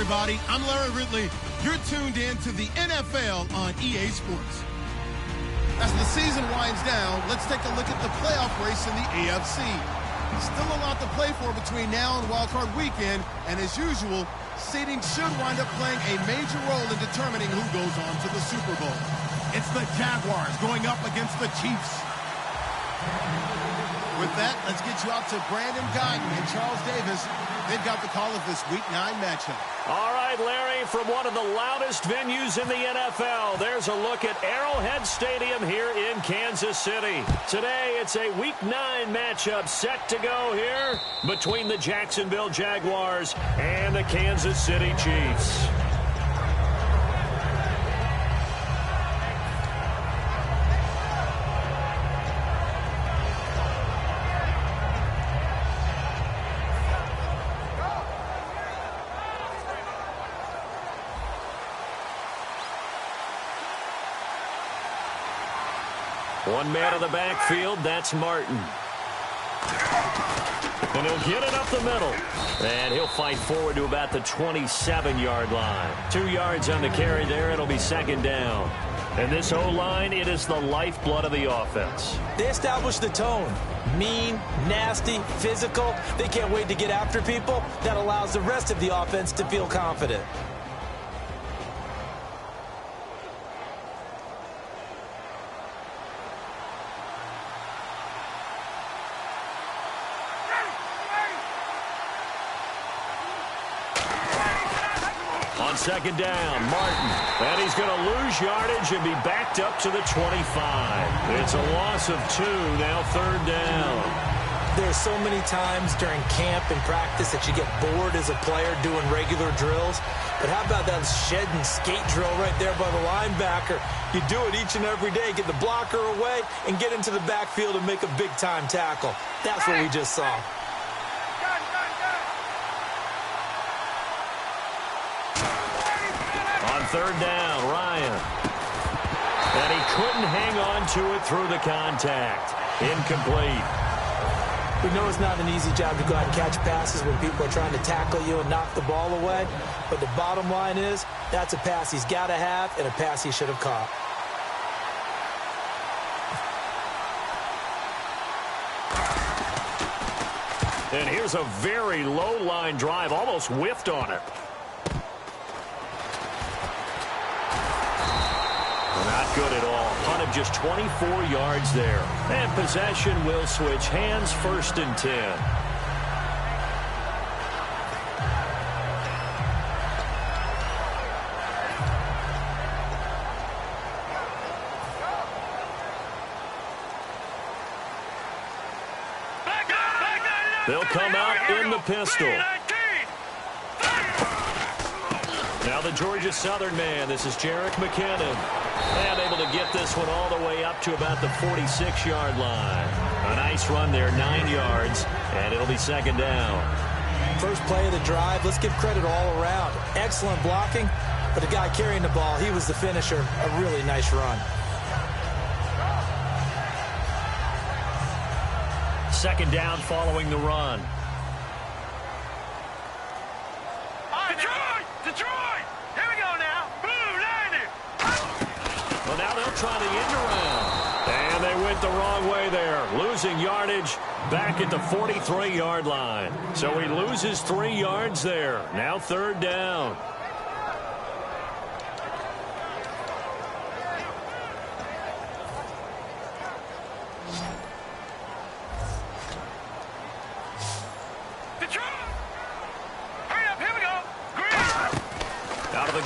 everybody. I'm Larry Ridley. You're tuned in to the NFL on EA Sports. As the season winds down, let's take a look at the playoff race in the AFC. Still a lot to play for between now and wildcard weekend, and as usual, seeding should wind up playing a major role in determining who goes on to the Super Bowl. It's the Jaguars going up against the Chiefs. With that, let's get you out to Brandon Guyton and Charles Davis. They've got the call of this Week 9 matchup. All right, Larry, from one of the loudest venues in the NFL, there's a look at Arrowhead Stadium here in Kansas City. Today, it's a Week 9 matchup set to go here between the Jacksonville Jaguars and the Kansas City Chiefs. One man in the backfield, that's Martin. And he'll get it up the middle. And he'll fight forward to about the 27-yard line. 2 yards on the carry there. It'll be second down. And this O-line, it is the lifeblood of the offense. They establish the tone. Mean, nasty, physical. They can't wait to get after people. That allows the rest of the offense to feel confident. On second down, Martin. And he's going to lose yardage and be backed up to the 25. It's a loss of 2, now third down. There's so many times during camp and practice that you get bored as a player doing regular drills. But how about that shed and skate drill right there by the linebacker? You do it each and every day. Get the blocker away and get into the backfield and make a big-time tackle. That's what we just saw. On third down, Ryan. And he couldn't hang on to it through the contact. Incomplete. We know it's not an easy job to go out and catch passes when people are trying to tackle you and knock the ball away. But the bottom line is, that's a pass he's got to have and a pass he should have caught. And here's a very low line drive, almost whiffed on it. Not good at all. Punt of just 24 yards there. And possession will switch hands, first and 10. They'll come out in the pistol. Now the Georgia Southern man. This is Jerick McKinnon. And able to get this one all the way up to about the 46-yard line. A nice run there, 9 yards, and it'll be second down. First play of the drive, let's give credit all around. Excellent blocking, but the guy carrying the ball, he was the finisher. A really nice run. Second down following the run. Detroit! Here we go now. Blue 90. Well, now they'll try the end around. And they went the wrong way there. Losing yardage back at the 43-yard line. So he loses 3 yards there. Now third down.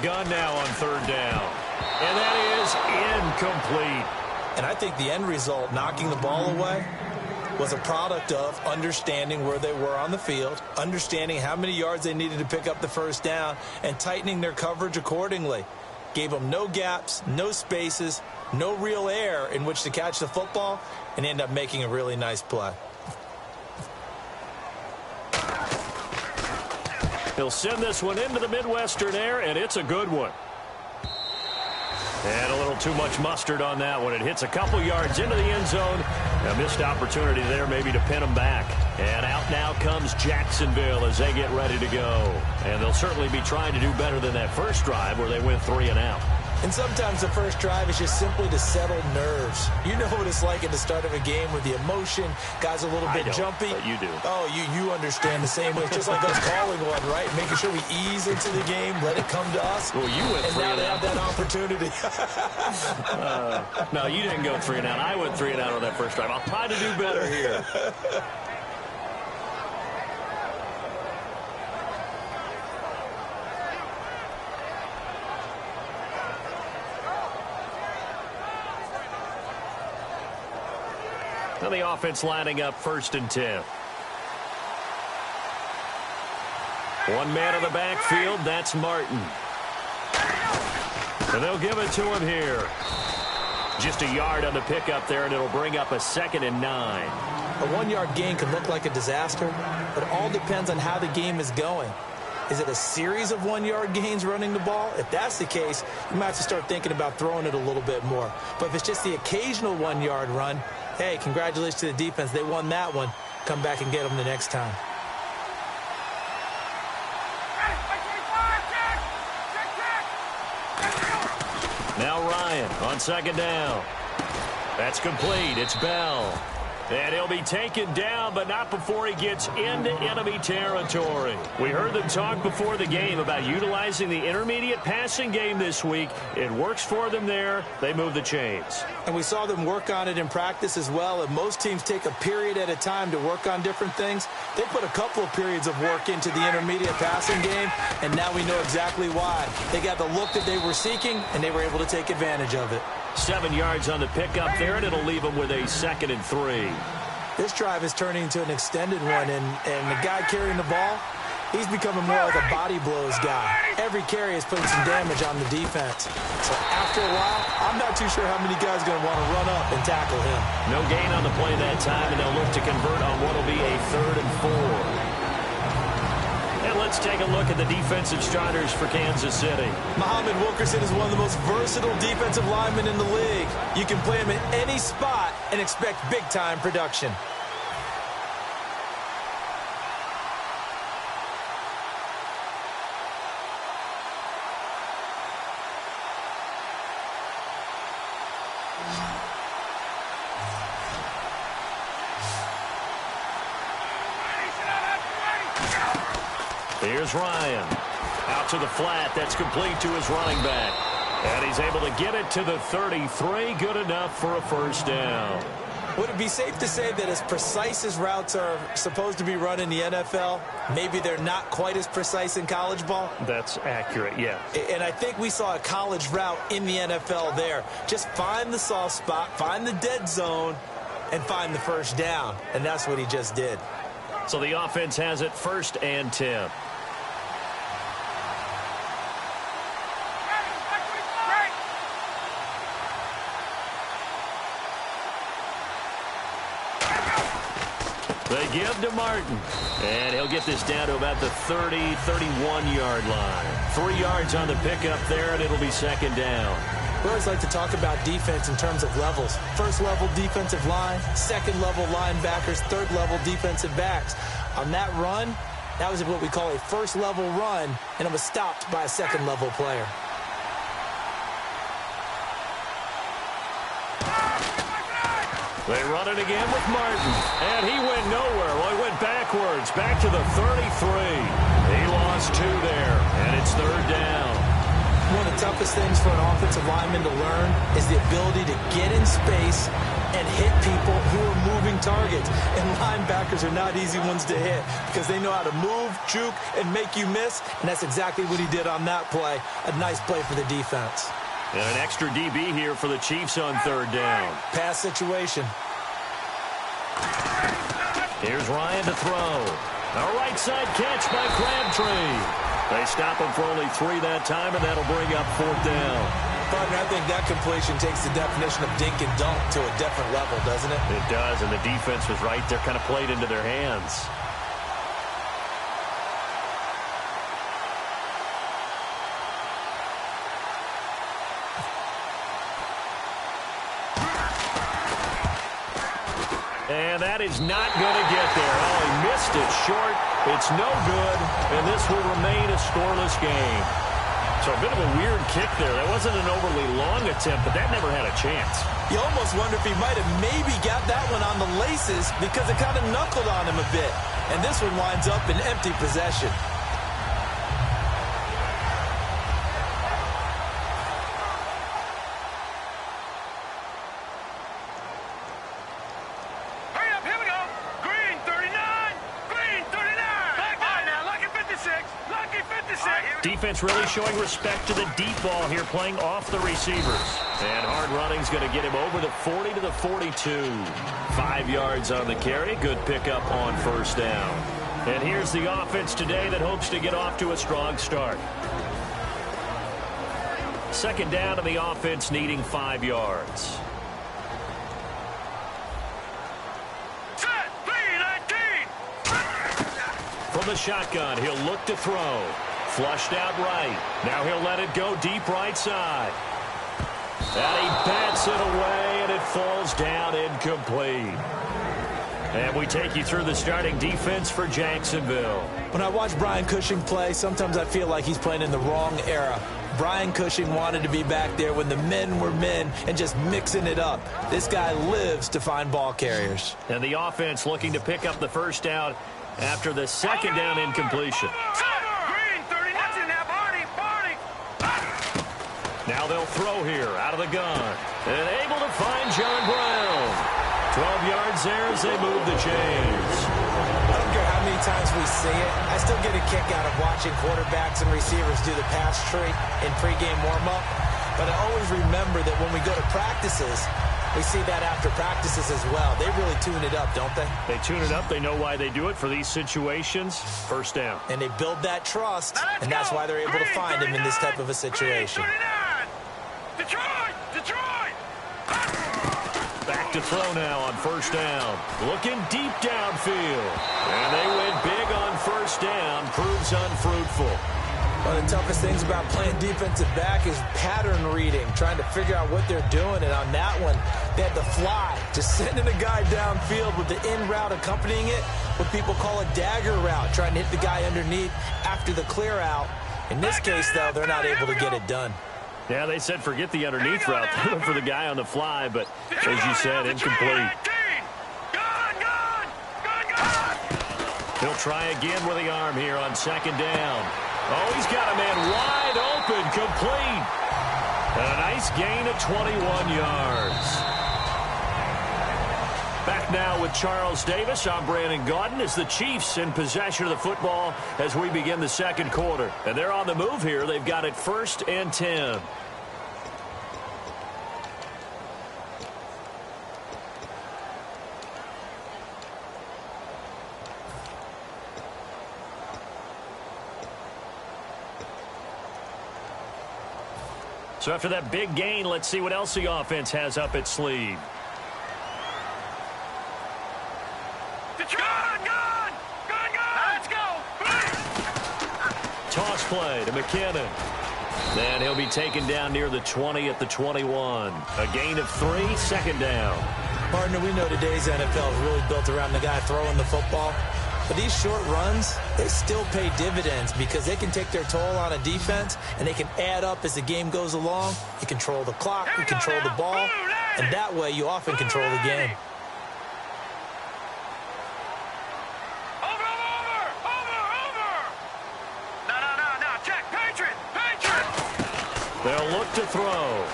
Gun now on third down. And that is incomplete. And I think the end result, knocking the ball away, was a product of understanding where they were on the field, understanding how many yards they needed to pick up the first down, and tightening their coverage accordingly. Gave them no gaps, no spaces, no real air in which to catch the football, and end up making a really nice play. He'll send this one into the Midwestern air, and it's a good one. And a little too much mustard on that one. It hits a couple yards into the end zone, A missed opportunity there maybe to pin them back. And out now comes Jacksonville as they get ready to go. And they'll certainly be trying to do better than that first drive where they went 3 and out. And sometimes the first drive is just simply to settle nerves. You know what it's like at the start of a game with the emotion. Guys are a little bit jumpy. But you do. Oh, you understand the same way. It's just like us calling one, right? Making sure we ease into the game, let it come to us. Well, you went 3 and out. And now they have that opportunity. No, you didn't go 3 and out. I went 3 and out on that first drive. I'll try to do better here. Now the offense lining up 1st and 10. One man in the backfield, that's Martin. And they'll give it to him here. Just a yard on the pickup there, and it'll bring up a 2nd and 9. A 1-yard gain can look like a disaster, but it all depends on how the game is going. Is it a series of 1-yard gains running the ball? If that's the case, you might have to start thinking about throwing it a little bit more. But if it's just the occasional 1-yard run, hey, congratulations to the defense. They won that one. Come back and get them the next time. Now Ryan on 2nd down. That's complete. It's Bell. And he'll be taken down, but not before he gets into enemy territory. We heard them talk before the game about utilizing the intermediate passing game this week. It works for them there. They move the chains. And we saw them work on it in practice as well. And most teams take a period at a time to work on different things. They put a couple of periods of work into the intermediate passing game, and now we know exactly why. They got the look that they were seeking, and they were able to take advantage of it. 7 yards on the pickup there, and it'll leave them with a 2nd and 3. This drive is turning into an extended one, and the guy carrying the ball, he's becoming more like a body blows guy. Every carry is putting some damage on the defense. So after a while, I'm not too sure how many guys are going to want to run up and tackle him. No gain on the play that time, and they'll look to convert on what will be a 3rd and 4. And let's take a look at the defensive starters for Kansas City. Muhammad Wilkerson is one of the most versatile defensive linemen in the league. You can play him in any spot and expect big-time production. Here's Ryan. Out to the flat. That's complete to his running back. And he's able to get it to the 33. Good enough for a 1st down. Would it be safe to say that as precise as routes are supposed to be run in the NFL, maybe they're not quite as precise in college ball? That's accurate, yeah. And I think we saw a college route in the NFL there. Just find the soft spot, find the dead zone, and find the 1st down. And that's what he just did. So the offense has it 1st and 10. They give to Martin. And he'll get this down to about the 30, 31-yard line. 3 yards on the pickup there, and it'll be 2nd down. We always like to talk about defense in terms of levels. 1st level defensive line, 2nd level linebackers, 3rd level defensive backs. On that run, that was what we call a 1st level run, and it was stopped by a 2nd level player. They run it again with Martin. And he went nowhere. Well, he went backwards, back to the 33. He lost 2 there, and it's 3rd down. One of the toughest things for an offensive lineman to learn is the ability to get in space and hit people who are moving targets. And linebackers are not easy ones to hit because they know how to move, juke, and make you miss. And that's exactly what he did on that play. A nice play for the defense. And an extra DB here for the Chiefs on 3rd down. Pass situation. Here's Ryan to throw. A right side catch by Crabtree. They stop him for only 3 that time, and that'll bring up 4th down. Partner, I think that completion takes the definition of dink and dunk to a different level, doesn't it? It does, and the defense was right there, kind of played into their hands. And that is not going to get there. Oh, he missed it short. It's no good, and this will remain a scoreless game. So a bit of a weird kick there. That wasn't an overly long attempt, but that never had a chance. You almost wonder if he might have maybe got that one on the laces because it kind of knuckled on him a bit. And this one winds up in empty possession. Defense really showing respect to the deep ball here, playing off the receivers. And hard running's going to get him over the 40 to the 42. 5 yards on the carry. Good pickup on first down. And here's the offense today that hopes to get off to a strong start. Second down, and the offense needing 5 yards. Set, 3-19. From the shotgun, he'll look to throw. Flushed out right. Now he'll let it go deep right side. And he bats it away, and it falls down incomplete. And we take you through the starting defense for Jacksonville. When I watch Brian Cushing play, sometimes I feel like he's playing in the wrong era. Brian Cushing wanted to be back there when the men were men and just mixing it up. This guy lives to find ball carriers. And the offense looking to pick up the first down after the second down incompletion. Now they'll throw here out of the gun. And able to find John Brown. 12 yards there as they move the chains. I don't care how many times we see it. I still get a kick out of watching quarterbacks and receivers do the pass tree in pregame warm-up. But I always remember that when we go to practices, we see that after practices as well. They really tune it up, don't they? They tune it up. They know why they do it for these situations. First down. And they build that trust, and that's why they're able to find him in this type of a situation. Detroit! Back to throw now on first down. Looking deep downfield. And they went big on first down. Proves unfruitful. One of the toughest things about playing defensive back is pattern reading, trying to figure out what they're doing. And on that one, they had the fly, just sending a guy downfield with the in route accompanying it, what people call a dagger route, trying to hit the guy underneath after the clear out. In this case, though, they're not able to get it done. Yeah, they said forget the underneath route. They went for the guy on the fly, but as you said, incomplete. He'll try again with the arm here on second down. Oh, he's got a man wide open, complete. And a nice gain of 21 yards. Back now with Charles Davis. I'm Brandon Gaudin as the Chiefs in possession of the football as we begin the second quarter. And they're on the move here. They've got it 1st and 10. So after that big gain, let's see what else the offense has up its sleeve. Let's go! Toss play to McKinnon. And he'll be taken down near the 20 at the 21. A gain of 3, second down. Partner, we know today's NFL is really built around the guy throwing the football. But these short runs, they still pay dividends because they can take their toll on a defense and they can add up as the game goes along. You control the clock, you control the ball, and that way you often control the game. Over! No, check, Patriot! They'll look to throw.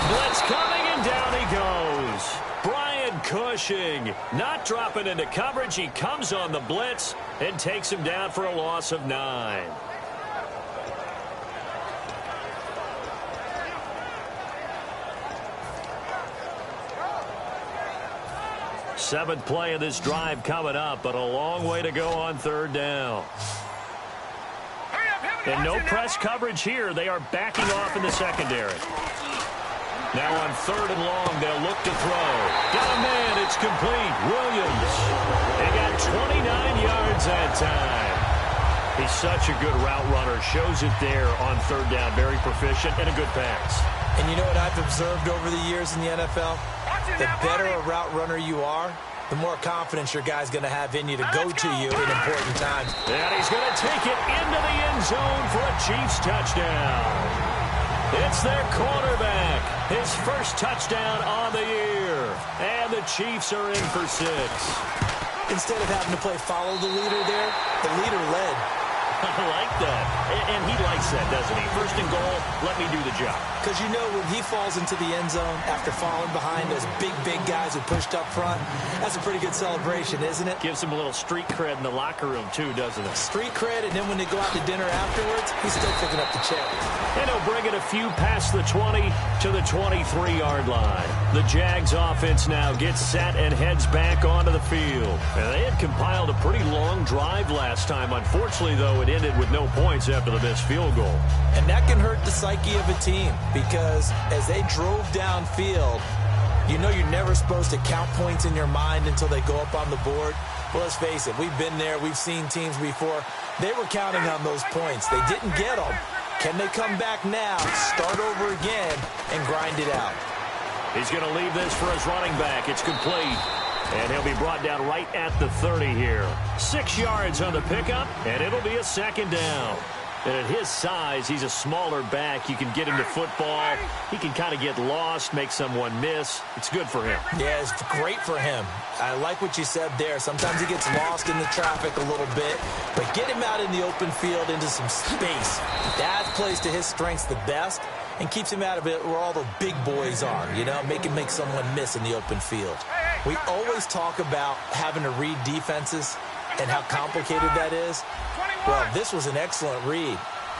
Blitz coming, and down he goes. Brian Cushing not dropping into coverage. He comes on the blitz and takes him down for a loss of 9. Seventh play of this drive coming up, but a long way to go on third down. And no press coverage here. They are backing off in the secondary. Now on 3rd and long, they'll look to throw. Got a man, it's complete. Williams. They got 29 yards that time. He's such a good route runner. Shows it there on 3rd down. Very proficient and a good pass. And you know what I've observed over the years in the NFL? The better a route runner you are, the more confidence your guy's going to have in you to go to you in important times. And he's going to take it into the end zone for a Chiefs touchdown. It's their quarterback, his first touchdown on the year. And the Chiefs are in for 6. Instead of having to play follow the leader there, the leader led. I like that. And he likes that, doesn't he? First and goal, let me do the job. Because you know when he falls into the end zone after falling behind those big guys who pushed up front, that's a pretty good celebration, isn't it? Gives him a little street cred in the locker room, too, doesn't it? Street cred, and then when they go out to dinner afterwards, he's still picking up the check. And he'll bring it a few past the 20 to the 23-yard line. The Jags offense now gets set and heads back onto the field. And they had compiled a pretty long drive last time. Unfortunately, though, it ended with no points after the missed field goal. And that can hurt the psyche of a team because as they drove downfield, you know you're never supposed to count points in your mind until they go up on the board. Well, let's face it, we've been there. We've seen teams before. They were counting on those points. They didn't get them. Can they come back now, start over again, and grind it out? He's going to leave this for his running back. It's complete. And he'll be brought down right at the 30 here. 6 yards on the pickup, and it'll be a second down. And at his size, he's a smaller back. You can get him to football. He can kind of get lost, make someone miss. It's good for him. Yeah, it's great for him. I like what you said there. Sometimes he gets lost in the traffic a little bit, but get him out in the open field into some space. That plays to his strengths the best and keeps him out of it where all the big boys are, you know, make someone miss in the open field. We always talk about having to read defenses and how complicated that is. Well, this was an excellent read.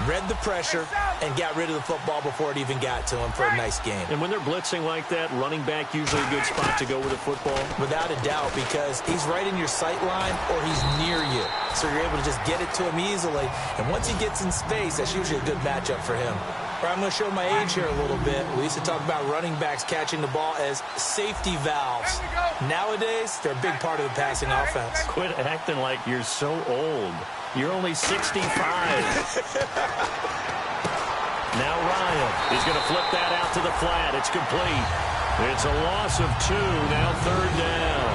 Read the pressure and got rid of the football before it even got to him for a nice game. And when they're blitzing like that, running back usually a good spot to go with the football? Without a doubt, because he's right in your sight line or he's near you. So you're able to just get it to him easily. And once he gets in space, that's usually a good matchup for him. I'm going to show my age here a little bit. We used to talk about running backs catching the ball as safety valves. Nowadays, they're a big part of the passing offense. Quit acting like you're so old. You're only 65. Now Ryan. He's going to flip that out to the flat. It's complete. It's a loss of 2. Now third down.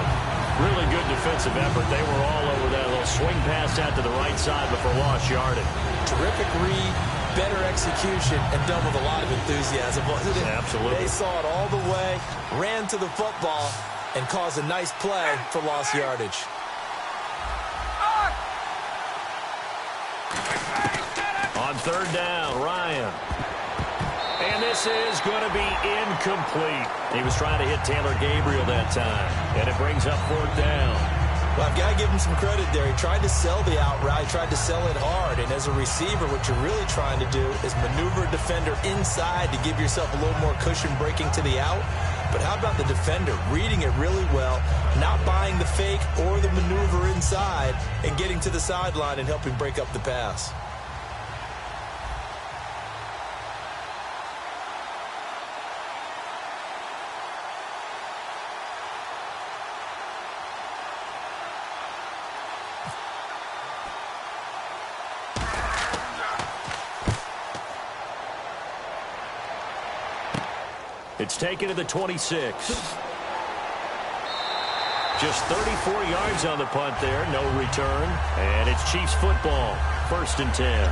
Really good defensive effort. They were all over that little swing pass out to the right side before lost yardage. Terrific read. Better execution, and done with a lot of enthusiasm, wasn't it? Absolutely. They saw it all the way, ran to the football, and caused a nice play for lost yardage. On third down, Ryan. And this is going to be incomplete. He was trying to hit Taylor Gabriel that time, and it brings up fourth down. Well, I've got to give him some credit there. He tried to sell the out route. He tried to sell it hard. And as a receiver, what you're really trying to do is maneuver a defender inside to give yourself a little more cushion breaking to the out. But how about the defender reading it really well, not buying the fake or the maneuver inside, and getting to the sideline and helping break up the pass? It's taken to the 26. Just 34 yards on the punt there. No return. And it's Chiefs football. 1st and 10.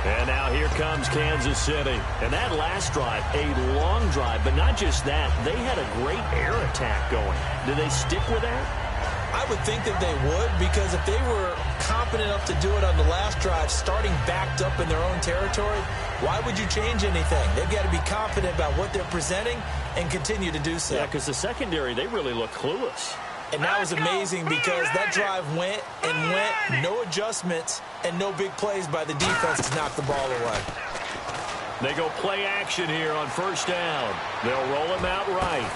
And now here comes Kansas City. And that last drive, a long drive. But not just that. They had a great air attack going. Do they stick with that? I would think that they would, because if they were confident enough to do it on the last drive, starting backed up in their own territory, why would you change anything? They've got to be confident about what they're presenting and continue to do so. Yeah, because the secondary, they really look clueless. And that was amazing because that drive went and went, no adjustments, and no big plays by the defense to knock the ball away. They go play action here on first down. They'll roll him out right.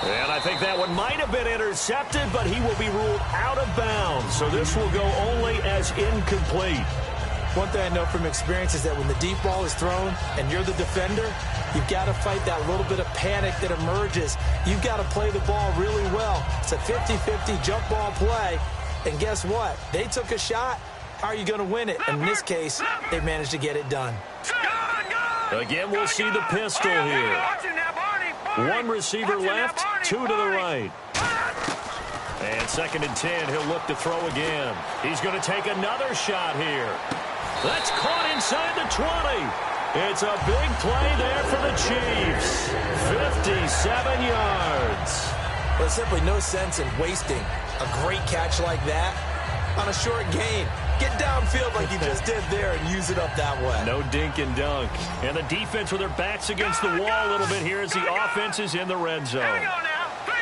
And I think that one might have been intercepted, but he will be ruled out of bounds. So this will go only as incomplete. One thing I know from experience is that when the deep ball is thrown and you're the defender, you've got to fight that little bit of panic that emerges. You've got to play the ball really well. It's a 50-50 jump ball play. And guess what? They took a shot. How are you going to win it? And in this case, they managed to get it done. Again, we'll see the pistol here. One receiver left, 2 to the right. And 2nd and 10, he'll look to throw again. He's going to take another shot here. That's caught inside the 20. It's a big play there for the Chiefs. 57 yards. There's simply no sense in wasting a great catch like that on a short gain. Get downfield like you just did there and use it up that way. No dink and dunk. And the defense with their backs against the wall a little bit here as the offense is in the red zone. Here we go now. 3-19.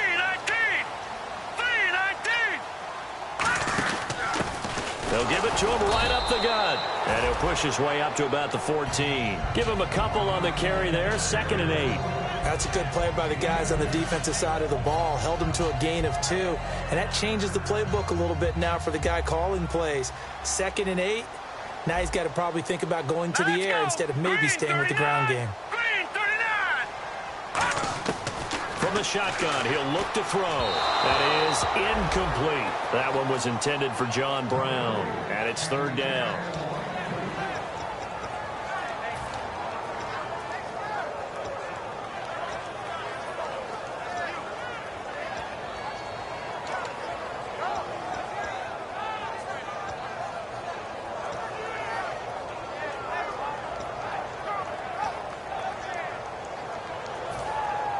3-19. They'll give it to him right up the gut. And he'll push his way up to about the 14. Give him a couple on the carry there. 2nd and 8. That's a good play by the guys on the defensive side of the ball. Held him to a gain of 2. And that changes the playbook a little bit now for the guy calling plays. 2nd and 8. Now he's got to probably think about going to the air instead of maybe staying with the ground game. Green 39. From the shotgun, he'll look to throw. That is incomplete. That one was intended for John Brown. And it's 3rd down.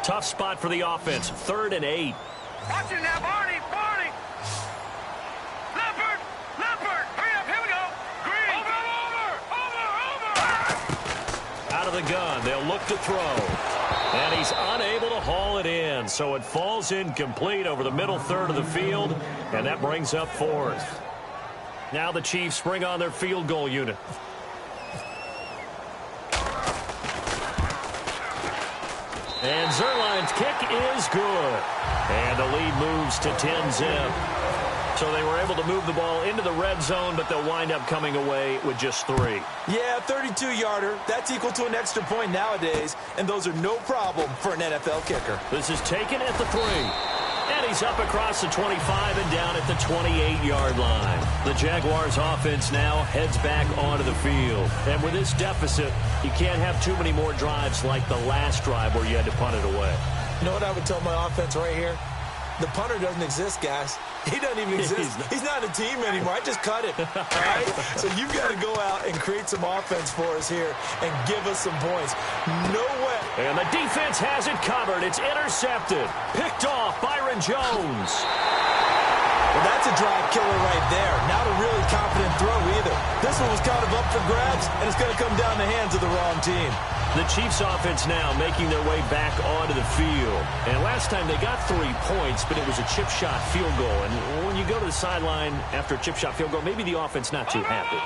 Tough spot for the offense. 3rd and 8. Watch it now, Barney. Barney. Leopard. Leopard. Hurry up. Here we go. Green. Over. Out of the gun. They'll look to throw. And he's unable to haul it in. So it falls incomplete over the middle third of the field. And that brings up 4th. Now the Chiefs bring on their field goal unit. And Zerline's kick is good. And the lead moves to 10-zip. So they were able to move the ball into the red zone, but they'll wind up coming away with just 3. Yeah, 32-yarder. That's equal to an extra point nowadays, and those are no problem for an NFL kicker. This is taken at the 3. And he's up across the 25 and down at the 28-yard line. The Jaguars offense now heads back onto the field. And with this deficit, you can't have too many more drives like the last drive where you had to punt it away. You know what I would tell my offense right here? The punter doesn't exist, guys. He doesn't even exist. He's not a team anymore. I just cut him. All right? So you've got to go out and create some offense for us here and give us some points. No way. And the defense has it covered. It's intercepted. Picked off Byron Jones. Well, that's a drive killer right there. Not a really confident throw either. This one was kind of up for grabs, and it's going to come down the hands of the wrong team. The Chiefs offense now making their way back onto the field. And last time they got 3 points, but it was a chip shot field goal. And when you go to the sideline after a chip shot field goal, maybe the offense not too happy.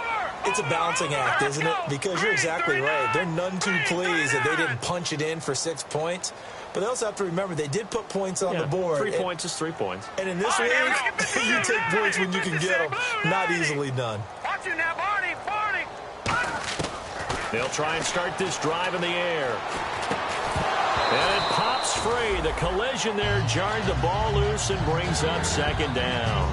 It's a balancing act, isn't it? Because you're exactly right. They're none too pleased that they didn't punch it in for 6 points. But they also have to remember they did put points on the board. 3 points is 3 points. And in this league, you take points when you can get them. Not easily done. Watch it now, Barney. Barney. They'll try and start this drive in the air. And it pops free. The collision there jarred the ball loose and brings up 2nd down.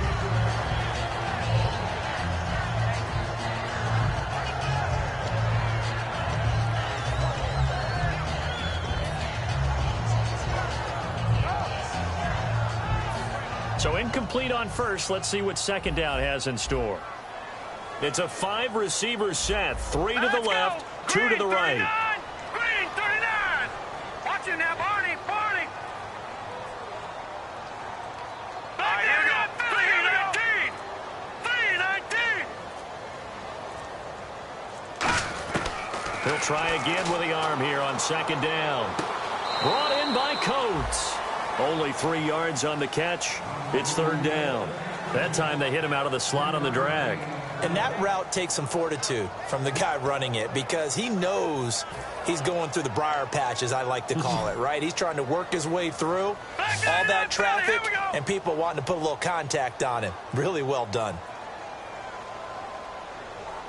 So incomplete on first. Let's see what 2nd down has in store. It's a 5-receiver set. 3 to the left, 2 to the right. Green 39. Watch it now, Barney. Barney. Back here we go. 3-19. 3-19. He'll try again with the arm here on 2nd down. Brought in by Coates. Only 3 yards on the catch. It's 3rd down. That time they hit him out of the slot on the drag. And that route takes some fortitude from the guy running it because he knows he's going through the briar patch, as I like to call it, right? He's trying to work his way through all that traffic and people wanting to put a little contact on him. Really well done.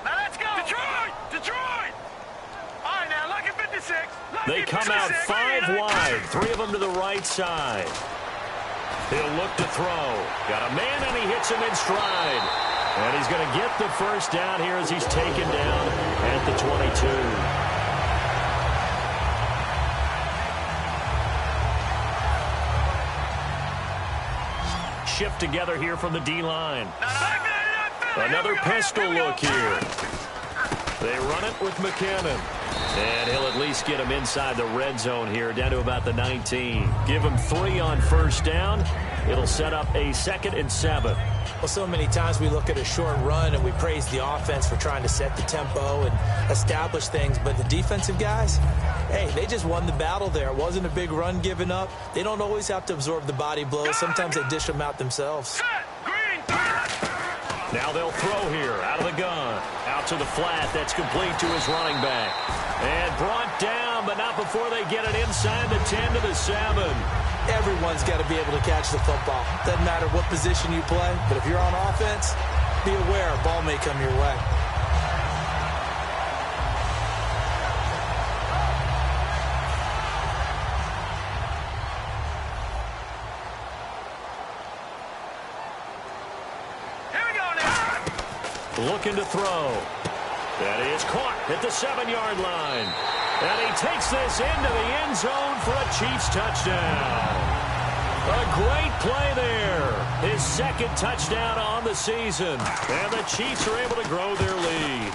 Now let's go. Detroit. Detroit. All right, now, lucky 56. They come out 5 wide. 3 of them to the right side. He'll look to throw. Got a man, and he hits him in stride. And he's going to get the first down here as he's taken down at the 22. shift together here from the D-line. Another pistol look here. They run it with McKinnon. And he'll at least get him inside the red zone here, down to about the 19. Give him 3 on first down. It'll set up a 2nd and 7. Well, so many times we look at a short run and we praise the offense for trying to set the tempo and establish things. But the defensive guys, hey, they just won the battle there. It wasn't a big run given up. They don't always have to absorb the body blows. Sometimes they dish them out themselves. Now they'll throw here out of the gun. Out to the flat. That's complete to his running back. And brought down, but not before they get it inside the 10 to the 7. Everyone's got to be able to catch the football. Doesn't matter what position you play, but if you're on offense, be aware a ball may come your way. Here we go now. Looking to throw. That is caught at the 7-yard line. And he takes this into the end zone for a Chiefs touchdown. A great play there. His 2nd touchdown on the season. And the Chiefs are able to grow their lead.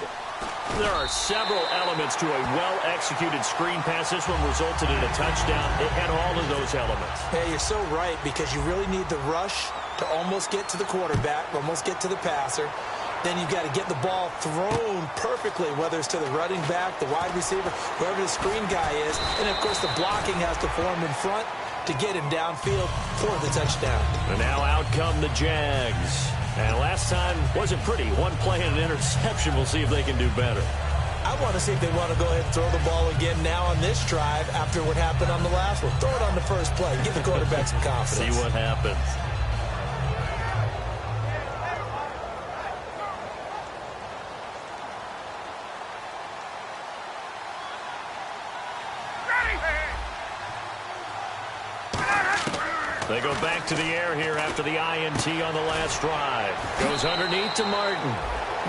There are several elements to a well-executed screen pass. This one resulted in a touchdown. It had all of those elements. Hey, you're so right, because you really need the rush to almost get to the quarterback, almost get to the passer. Then you've got to get the ball thrown perfectly, whether it's to the running back, the wide receiver, wherever the screen guy is. And, of course, the blocking has to form in front to get him downfield for the touchdown. And now out come the Jags. And last time wasn't pretty. One play and an interception. We'll see if they can do better. I want to see if they want to go ahead and throw the ball again now on this drive after what happened on the last one. Throw it on the first play. Give the quarterback some confidence. See what happens. They go back to the air here after the INT on the last drive. Goes underneath to Martin.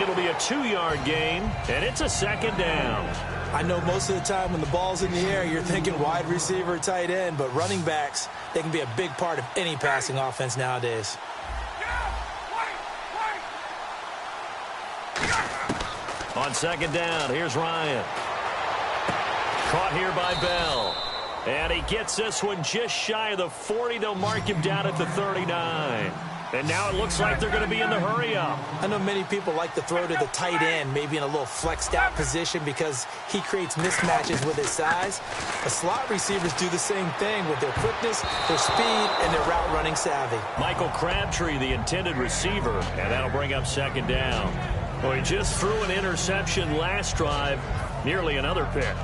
It'll be a 2-yard gain, and it's a 2nd down. I know most of the time when the ball's in the air, you're thinking wide receiver, tight end, but running backs, they can be a big part of any passing offense nowadays. On 2nd down, here's Ryan. Caught here by Bell. And he gets this one just shy of the 40. They'll mark him down at the 39. And now it looks like they're going to be in the hurry-up. I know many people like to throw to the tight end, maybe in a little flexed-out position because he creates mismatches with his size. The slot receivers do the same thing with their quickness, their speed, and their route-running savvy. Michael Crabtree, the intended receiver, and that'll bring up 2nd down. Well, he just threw an interception last drive, nearly another pick.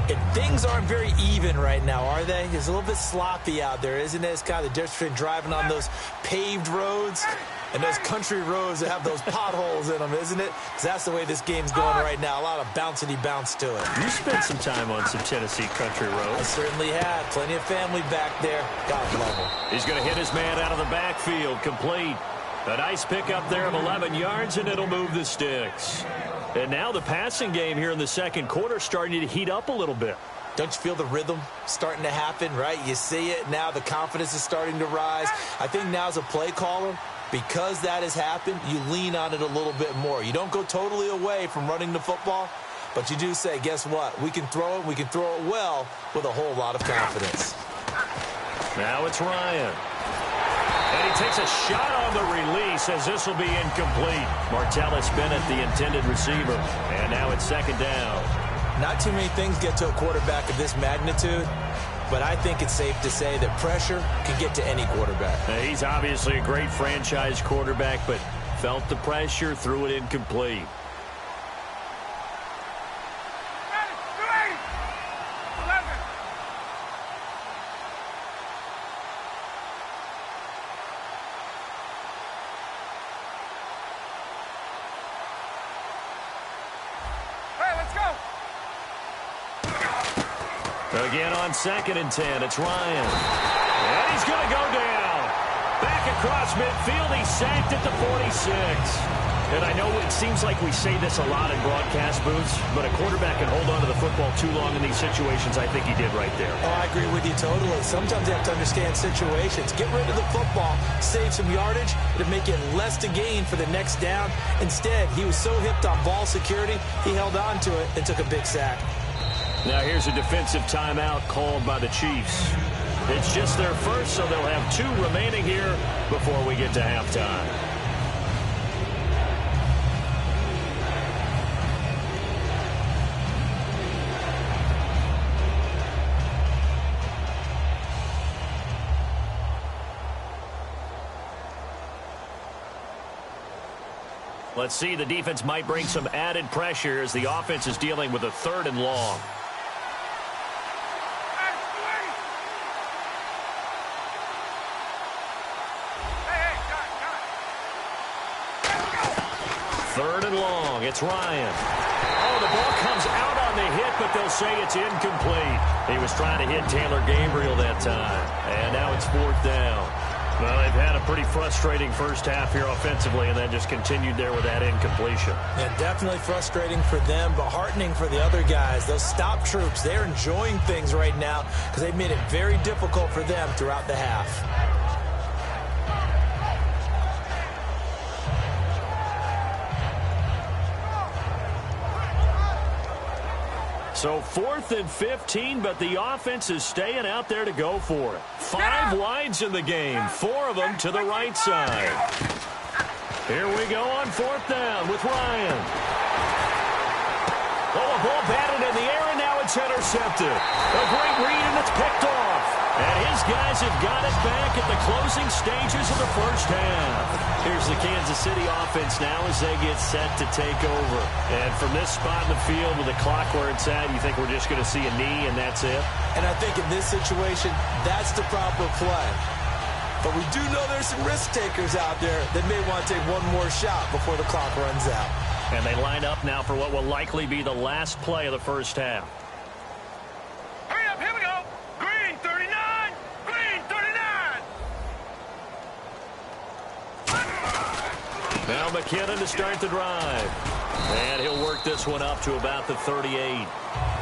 And things aren't very even right now, are they? It's a little bit sloppy out there, isn't it? It's kind of the difference between driving on those paved roads and those country roads that have those potholes in them, isn't it? Because that's the way this game's going right now. A lot of bouncy bounce to it. You spent some time on some Tennessee country roads. I certainly have. Plenty of family back there. God love them. He's going to hit his man out of the backfield, complete. A nice pickup there of 11 yards, and it'll move the sticks. And now the passing game here in the 2nd quarter starting to heat up a little bit. Don't you feel the rhythm starting to happen, right? You see it now. The confidence is starting to rise. I think now as a play caller, because that has happened, you lean on it a little bit more. You don't go totally away from running the football, but you do say, guess what? We can throw it. We can throw it well with a whole lot of confidence. Now it's Ryan. And he takes a shot on the release as this will be incomplete. Martellus Bennett, the intended receiver. And now it's 2nd down. Not too many things get to a quarterback of this magnitude, but I think it's safe to say that pressure can get to any quarterback. Now, he's obviously a great franchise quarterback, but felt the pressure, threw it incomplete. Again on 2nd and 10, it's Ryan. And he's going to go down. Back across midfield, he's sacked at the 46. And I know it seems like we say this a lot in broadcast booths, but a quarterback can hold on to the football too long in these situations. I think he did right there. Oh, I agree with you totally. Sometimes you have to understand situations. Get rid of the football, save some yardage, to make it less to gain for the next down. Instead, he was so hipped on ball security, he held on to it and took a big sack. Now here's a defensive timeout called by the Chiefs. It's just their first, so they'll have 2 remaining here before we get to halftime. Let's see, the defense might bring some added pressure as the offense is dealing with a 3rd and long. Third and long. It's Ryan. Oh, the ball comes out on the hit, but they'll say it's incomplete. He was trying to hit Taylor Gabriel that time. And now it's 4th down. Well, they've had a pretty frustrating first half here offensively, and then just continued there with that incompletion. Yeah, definitely frustrating for them, but heartening for the other guys. Those stop troops, they're enjoying things right now because they've made it very difficult for them throughout the half. So 4th and 15, but the offense is staying out there to go for it. 5 wides in the game, 4 of them to the right side. Here we go on 4th down with Ryan. Oh, a ball batted in the air, and now it's intercepted. A great read, and it's picked off. And his guys have got it back at the closing stages of the first half. Here's the Kansas City offense now as they get set to take over. And from this spot in the field with the clock where it's at, you think we're just going to see a knee and that's it? And I think in this situation, that's the proper play. But we do know there's some risk takers out there that may want to take one more shot before the clock runs out. And they line up now for what will likely be the last play of the first half. Hurry up, here we go. Green 39, green 39. Now McKinnon to start the drive. And he'll work this one up to about the 38.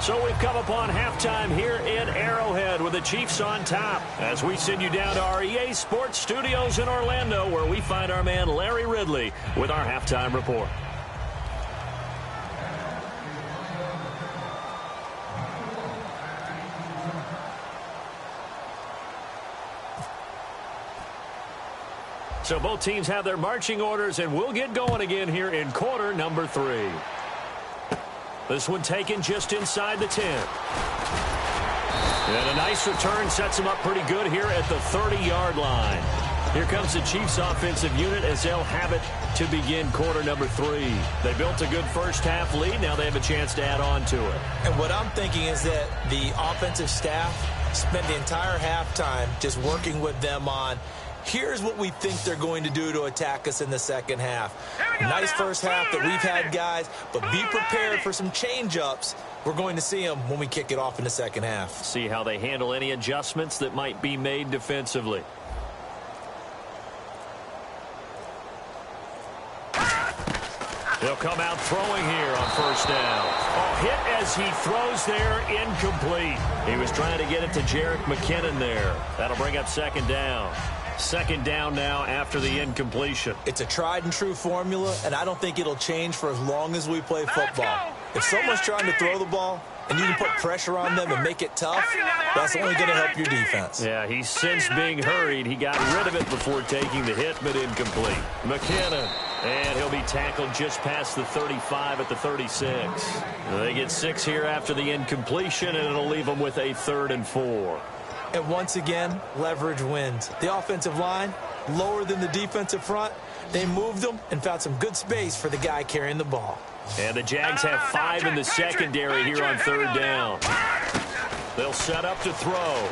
So we've come upon halftime here in Arrowhead with the Chiefs on top as we send you down to our EA Sports Studios in Orlando, where we find our man Larry Ridley with our halftime report. So both teams have their marching orders, and we'll get going again here in quarter number 3. This one taken just inside the 10. And a nice return sets them up pretty good here at the 30-yard line. Here comes the Chiefs offensive unit as they'll have it to begin quarter number 3. They built a good first half lead. Now they have a chance to add on to it. And what I'm thinking is that the offensive staff spent the entire halftime just working with them on, here's what we think they're going to do to attack us in the second half. Nice first half that we've had, guys, but be prepared for some change-ups. We're going to see them when we kick it off in the second half. See how they handle any adjustments that might be made defensively. They'll come out throwing here on first down. Oh, hit as he throws there, incomplete. He was trying to get it to Jerick McKinnon there. That'll bring up second down. Second down now after the incompletion. It's a tried and true formula, and I don't think it'll change for as long as we play football. If someone's trying to throw the ball and you can put pressure on them and make it tough, that's only going to help your defense. Yeah, he's since being hurried. He got rid of it before taking the hit, but incomplete. McKinnon, and he'll be tackled just past the 35 at the 36. They get 6 here after the incompletion, and it'll leave them with a 3rd and 4. And once again, leverage wins. The offensive line, lower than the defensive front. They moved them and found some good space for the guy carrying the ball. And the Jags have 5 in the secondary here on 3rd down. They'll set up to throw.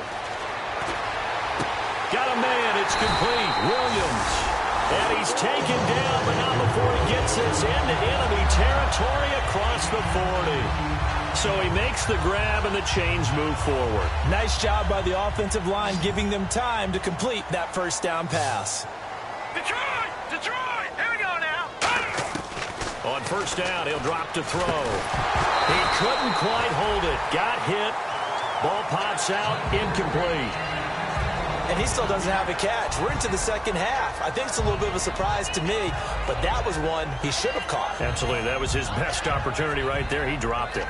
Got a man. It's complete. Williams. And he's taken down, but not before he gets this into enemy territory across the 40. So he makes the grab, and the chains move forward. Nice job by the offensive line, giving them time to complete that first down pass. Detroit! Detroit! Here we go now. first down. He'll drop to throw. He couldn't quite hold it. Got hit. Ball pops out. Incomplete. And he still doesn't have a catch. We're into the second half. I think it's a little bit of a surprise to me, but that was one he should have caught. Absolutely. That was his best opportunity right there. He dropped it.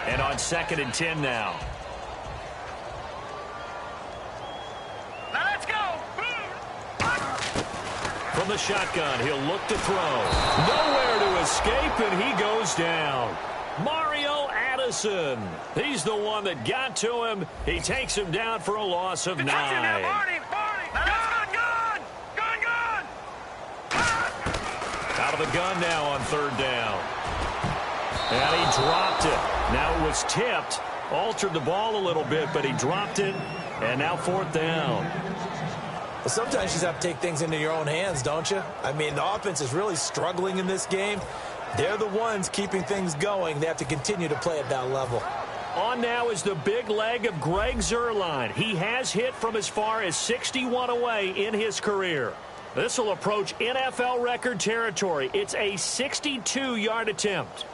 And on 2nd and 10 now. Now let's go. From the shotgun, he'll look to throw. Nowhere to escape, and he goes down. Mario Addison. He's the one that got to him. He takes him down for a loss of 9. Out of the gun now on 3rd down. And he dropped it. Now it was tipped. Altered the ball a little bit, but he dropped it. And now 4th down. Well, sometimes you just have to take things into your own hands, don't you? I mean, the offense is really struggling in this game. They're the ones keeping things going. They have to continue to play at that level. On now is the big leg of Greg Zuerlein. He has hit from as far as 61 away in his career. This will approach NFL record territory. It's a 62-yard attempt.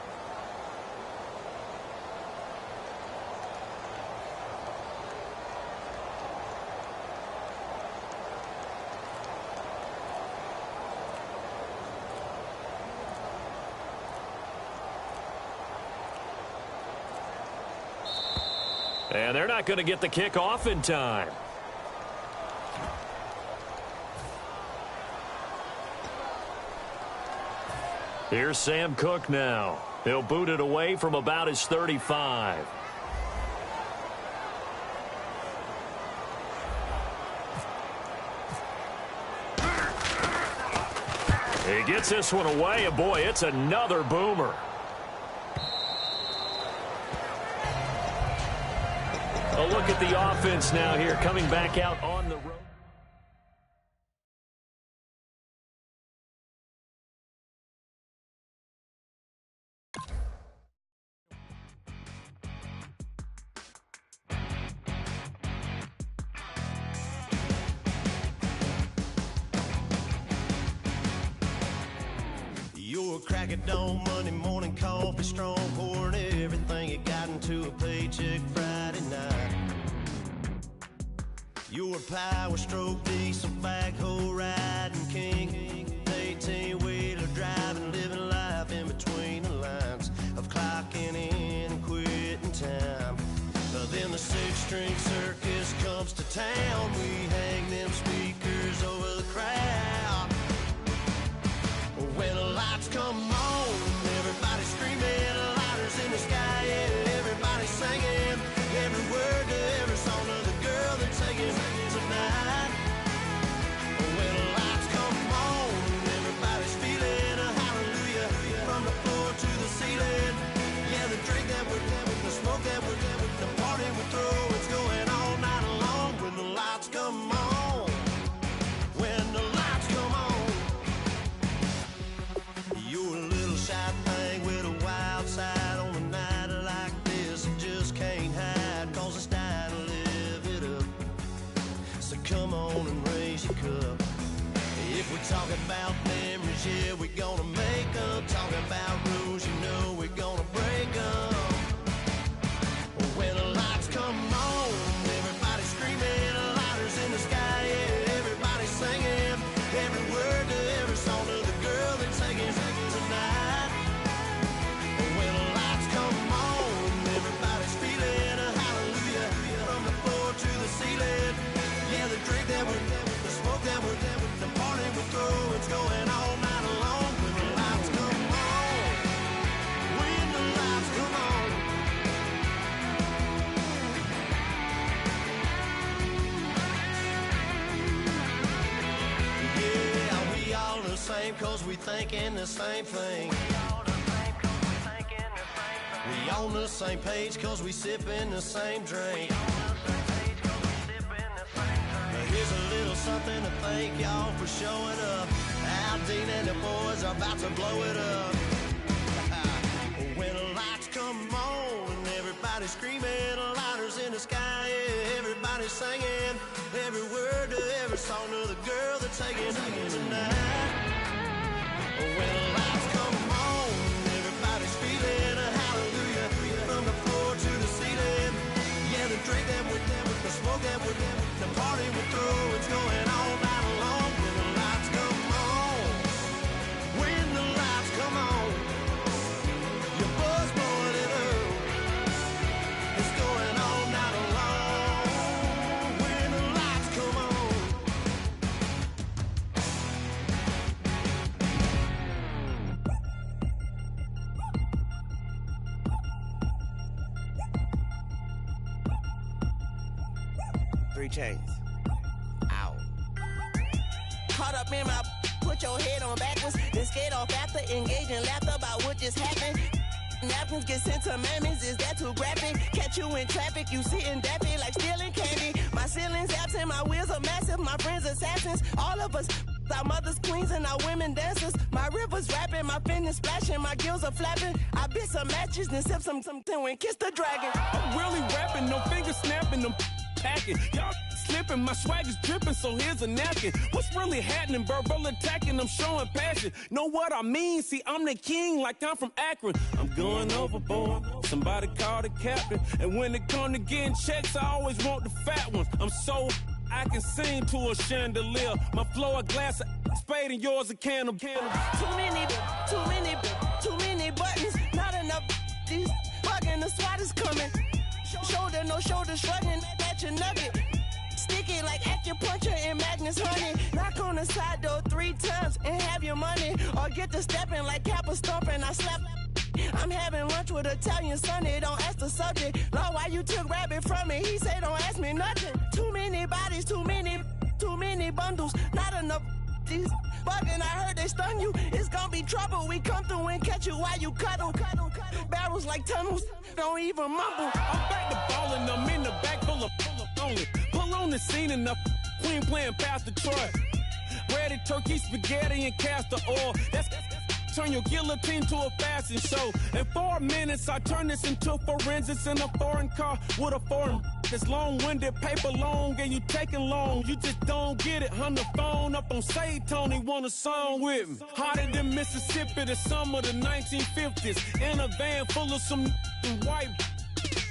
And they're not going to get the kick off in time. Here's Sam Cook now. He'll boot it away from about his 35. He gets this one away, and boy, it's another boomer. A look at the offense now here, coming back out on the road. Your crack at dawn, Monday morning coffee, strong pouring everything you got into a paycheck Friday night. Your power stroke, diesel backhoe riding king, 18-wheeler driving, living life in between the lines of clocking in and quitting time. Then the six-string circus comes to town. We hang them speakers over the crowd. When the lights come on, everybody screaming, lighters in the sky, yeah, everybody singing, every word to every song of the girl they're taking tonight. When the lights come on, everybody's feeling a hallelujah from the floor to the ceiling. Yeah, the drink that we're having, the smoke that we're having, the party we throw, it's going all night long. When the lights come on, when the lights come on. You're a little shy thing with a wild side on a night like this. You just can't hide, cause it's time to live it up. So come on and raise your cup. If we're talking about memories, yeah, we're gonna make them. Talking about rules, you know we're gonna break them. When the lights come on, everybody screaming, lighters in the sky, yeah, everybody singing, every word to every song of the girl they're taking tonight. When the lights come on, everybody's feeling a hallelujah from the floor to the ceiling. Yeah, the drink that we're having, the smoke that we're having, the party we throw, it's going all night long. When the lights come on, when the lights come on. Yeah, we all the same cause we thinking the same thing. We on the same page cause we sipping the same drink. Here's a little something to thank y'all for showing up. Al Dean and the boys are about to blow it up. When the lights come on, everybody screaming, lighters in the sky, yeah, everybody singing. singing every word to every song of the girl that's singing tonight. When the lights come on, everybody's feeling a hallelujah from the floor to the ceiling. Yeah, the drink that we're doing, the smoke that we're doing, the party we're through, it's going all night long. When the lights come on, when the lights come on, your buzz blowing it up. It's going all night long. When the lights come on. Three chains. Ow. Caught up in my, put your head on backwards, then skate off after engaging laughter about what just happened. Napkins get sent to mammies, is that too graphic? Catch you in traffic, you sitting daffy like stealing candy. My ceiling's absent, my wheels are massive, my friends assassins. All of us, our mothers queens and our women dancers. My rivers rapping, my fingers splashing, my gills are flapping. I bit some matches, then sip something and kiss the dragon. I'm really rapping, no fingers snapping, them packing. Y'all slipping, my swag is dripping, so here's a napkin. What's really happening? Verbal attacking, I'm showing passion. Know what I mean? See, I'm the king, like I'm from Akron. I'm going overboard. Somebody call the captain. And when it come to getting checks, I always want the fat ones. I'm so I can sing to a chandelier. My flow a glass of spade and yours a can of. Too many buttons, not enough. These bugging, the SWAT is coming. Shoulder, no shoulder, shrugging at your nugget. Sticky like acupuncture and Magnus honey. Knock on the side door 3 times and have your money. Or get to stepping like Kappa stomping. I slap. I'm having lunch with Italian Sonny. Don't ask the subject. Lord, why you took rabbit from me? He say don't ask me nothing. Too many bodies, too many bundles. Not enough. These bugging, I heard they stung you. It's gonna be trouble. We come through and catch you while you cuddle. Barrels like tunnels. Don't even mumble. I'm back to ballin', I'm in the back full of only. Pull on the scene enough. Queen playing Pastor Troy. Ready turkey, spaghetti, and castor oil. That's turn your guillotine to a fashion show. In 4 minutes, I turn this into forensics in a foreign car with a foreign. It's long-winded, paper long, and you taking long. You just don't get it. On the phone up on Say Tony, want a song with me. Hotter than Mississippi, the summer of the 1950s. In a van full of some white.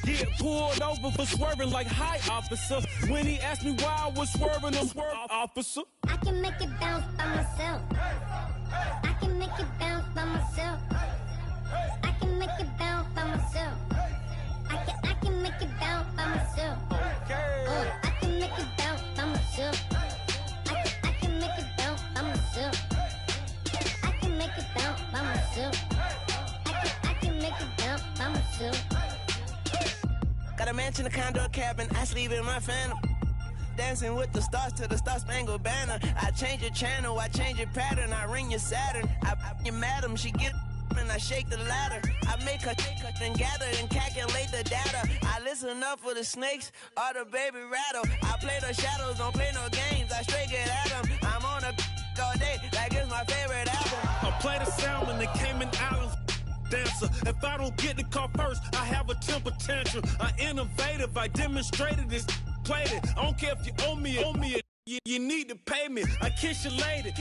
Get pulled over for swerving like hi, officer. When he asked me why I was swerving, I'm swerving, officer. I can make it bounce by myself. I can make it bounce by myself. I can make it bounce by myself. I can make it bounce by myself. I can make it bounce by myself. I can make it bounce by myself. I can make it bounce by myself. I can make it bounce by myself. Got a mansion, a condo, a cabin. I sleep in my phantom. Dancing with the stars to the Star-Spangled Banner. I change your channel, I change your pattern. I ring your Saturn. I your madam, she get and I shake the ladder. I make her then gather and calculate the data. I listen up for the snakes or the baby rattle. I play the shadows, don't play no games. I straight get at them. I'm on a all day, like it's my favorite album. I play the salmon, the Cayman Islands dancer. If I don't get the car first, I have a temper tantrum. I innovative, I demonstrated this, played it. I don't care if you owe me it. You need to pay me. I kiss your lady,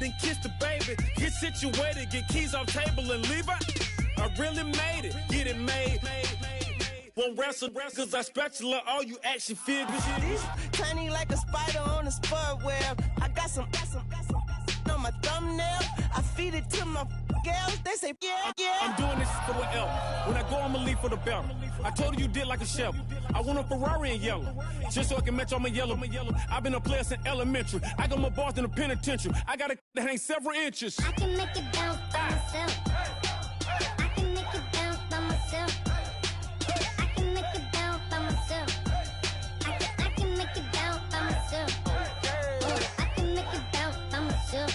then kiss the baby. Get situated, get keys off table and leave her. I really made it, get it made. Won't wrestle, cause I spatula all you action figures. Tiny like a spider on a spud web. I got some on my thumbnail. I feed it to my girls. They say, yeah. I'm doing this for the L. When I go, I'ma leave for the belt. I told you did like a chef. I want a Ferrari in yellow, just so I can match all my yellow. I've been a player since elementary. I got my bars in the penitentiary. I got to hang several inches. I can make it bounce by myself. I can make it bounce by myself. I can make it bounce by myself. I can make it bounce by myself. I can make it bounce by myself.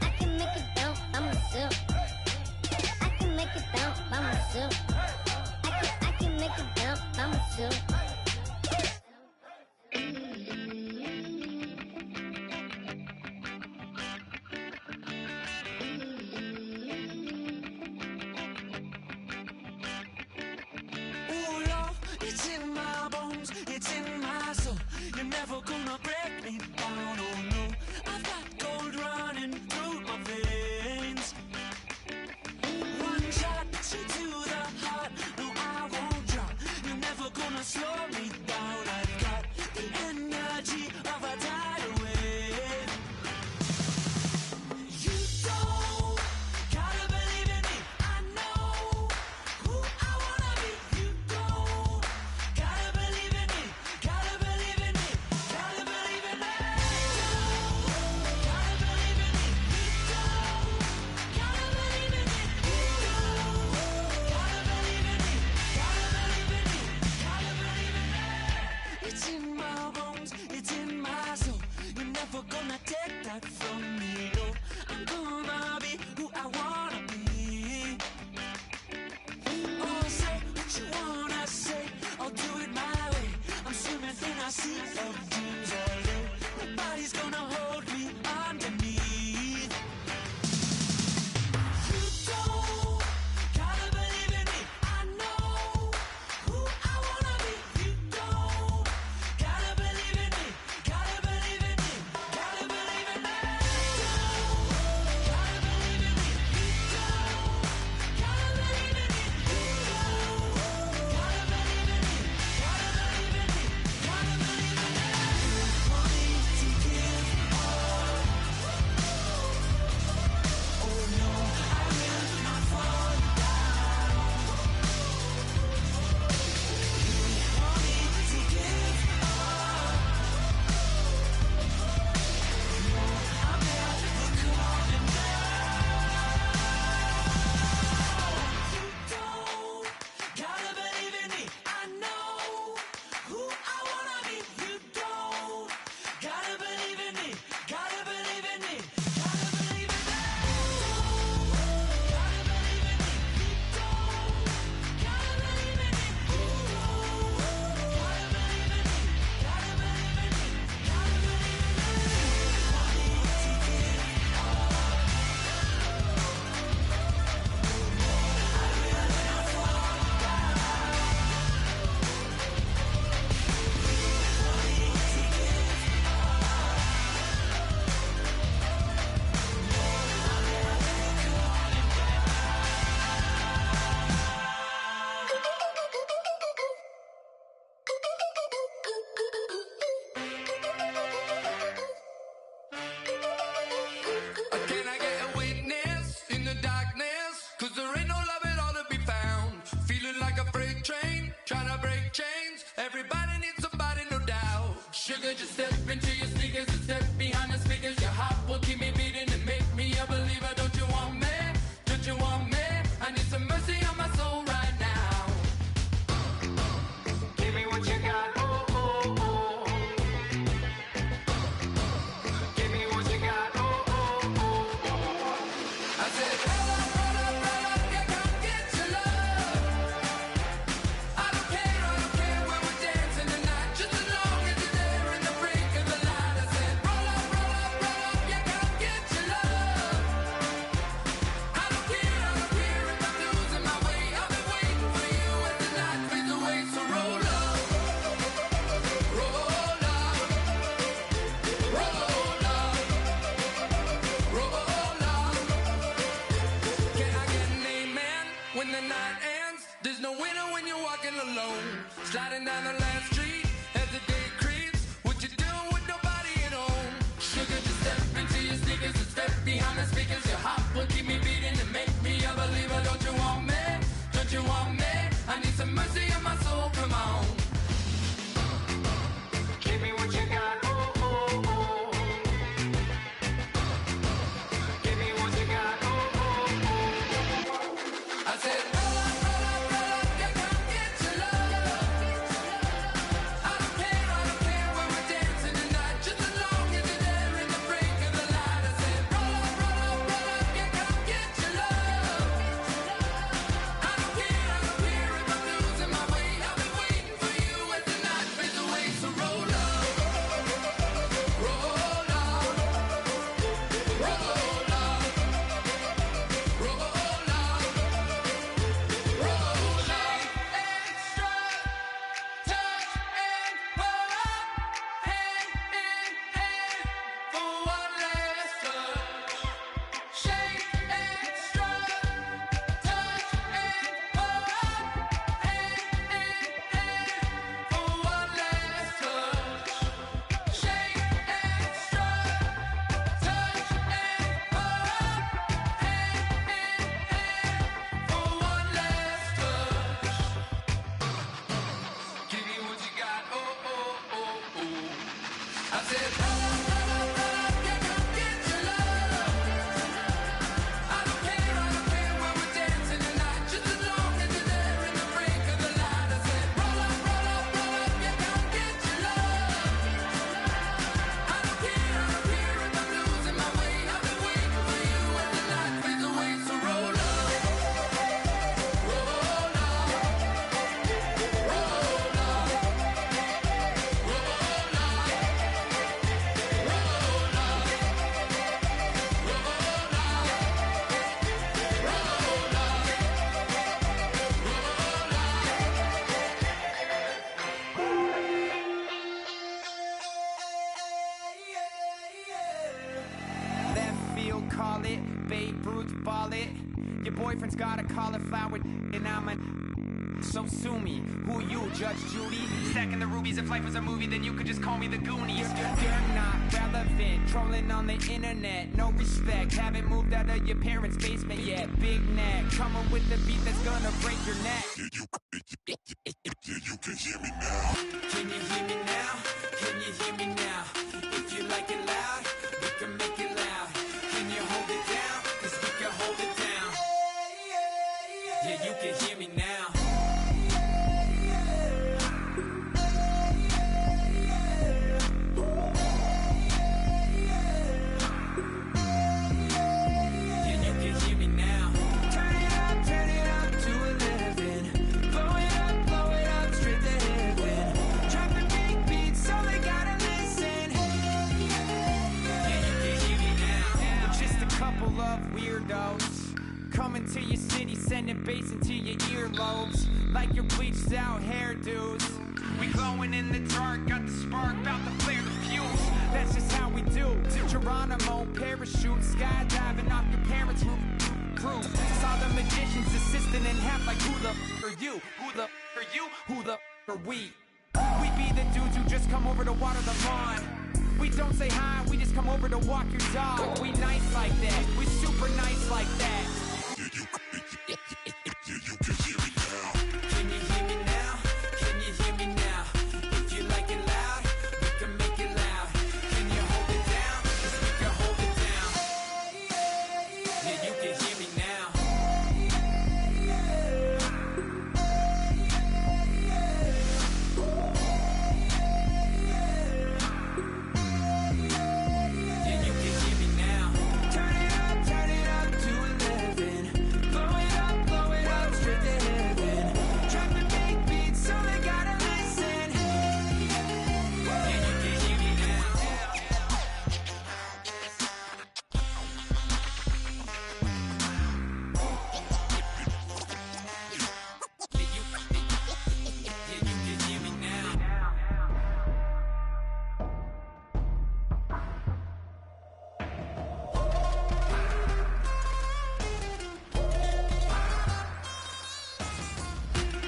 I can make it bounce by myself. I can make it bounce by myself. I can make it bounce by myself. never gonna break me down, oh no. I've got gold running through my veins. One shot, straight to the heart. No, I won't drop. You're never gonna slow me down. I've got the energy of a tidal wave. You don't gotta believe in me. I know who I wanna be. You don't gotta believe in me. Gotta believe in me. Gotta believe in me. Gotta believe in me. Gotta believe in me. Gotta believe in me. Gotta believe in me. Gotta believe in me. It's in my bones. It's in my soul. You're never gonna take that from me. No, I'm gonna be who I wanna be. Oh, say what you wanna say. I'll do it my way. I'm swimming in a sea of dreams all day. Nobody's gonna hold me underneath. You don't gotta believe in me. I know who I wanna be. You don't gotta believe in me. Gotta believe in me. Gotta believe in me. Gotta believe in me. Gotta believe in me. Gotta believe in me. Gotta believe in me. Gotta believe in me. Want me to give up? Oh no, I will not fall down. Want me to give up? No, I'm never coming down. You don't gotta believe in me. I know who I wanna be. You don't gotta believe in me. Gotta believe in me. Gotta believe in me. Gotta believe in me. You don't gotta believe in me. Gotta believe in me. Gotta believe in me. Gotta believe in me. Want me to give up? I will not fall down. Want me to give Can I get a witness in the darkness? Cause there ain't no love at all to be found. Feeling like a freight train, trying to break chains. Everybody needs somebody, no doubt. Sugar, just step into your sneakers and step behind the speakers. Your heart will keep me beating and make me a believer. Don't you want me? Don't you want me? I need some mercy on my soul right now. Give me what you got, oh, oh, oh. Give me what you got, oh, oh, oh. I said, roll up, yeah, come get your love. I don't care when we're dancing tonight. Just as long as you're there in the brink of the light. I said, roll up, said, roll up, yeah, come get your love. I don't care when we're dancing tonight, just as long as you're there in the break of the light. I said, roll up, yeah, come get your love. I don't care if I'm losing my way. I've been waiting for you as the night fades away. So roll up, roll up, roll up, roll up, roll Left field, call it. Babe Ruth, ball it. Your boyfriend's got a cauliflower, and I'm a. So sue me. Who you, Judge Judy? Stacking the rubies. If life was a movie, then you could just call me the Goonies. You're not relevant. Trolling on the internet. No respect. Haven't moved out of your parents' basement yet. Big neck. Coming with the beat that's gonna break your neck. You can hear me now. Can you hear me now? Can you hear me now? If you like it loud, we can make it loud. Can you hold it down? 'Cause we can hold it down. Yeah, you can hear me now. Yeah, you can hear me now. Turn it up to 11. Blow it up, straight to heaven. Drop the big beat so they gotta listen. Yeah, you can hear me now. We're just a couple of weirdos coming to your city, sending bass into your earlobes like your bleached out hairdos. We glowing in the dark, got the spark, about to flare the fuse. That's just how we do. Geronimo, parachute, skydiving off your parents' roof. Saw the magician's assistant and half like, who the are you? Who the are you? Who the are we? We be the dudes who just come over to water the lawn. We don't say hi, we just come over to walk your dog. We nice like that, we super nice like that. You can hear me now. Can you hear me now? Can you hear me now? If you like it loud, we can make it loud. Can you hold it down? 'Cause we can hold it down. Yeah, you can hear me now. Yeah, you can hear me now. Turn it up to 11. Blow it up, straight to heaven. Drop the big beat so they gotta listen. Yeah, you can hear me now. Yeah, you can hear me now.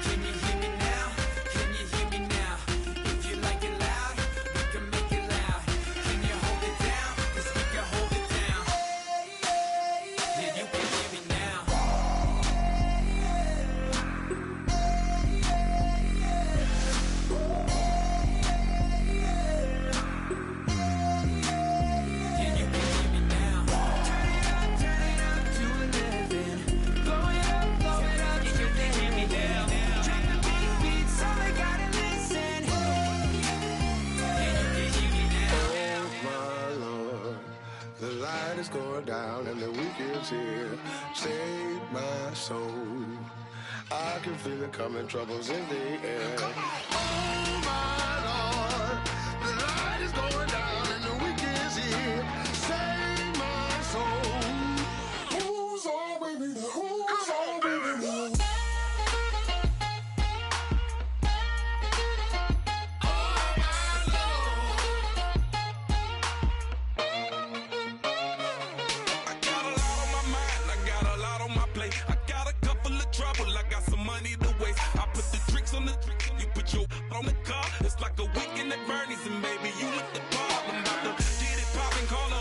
Can you hear me now? Can you hear me now? If you like it loud, we can make it loud. Can you hold it down? 'Cause we can hold it down. Yeah, you can hear me now. Yeah, you can hear me now. Turn it up to 11. Blow it up, yeah, you can hear me now. Drop the big beat so they gotta listen. Yeah, you can hear me now. Oh my Lord, the light is going down and the week is here. Save my soul. I can feel it coming, troubles in the air. Oh my Lord, the light is going down and the week is here. Save my soul. Who's on, baby? Who's on, baby? I got a lot on my mind, I got a lot on my plate. I got a couple of trouble, I got some money to waste. I put the tricks on the you put your on the car. It's like a weekend at Bernie's, and baby, you look the part. I'm about to get it poppin', call a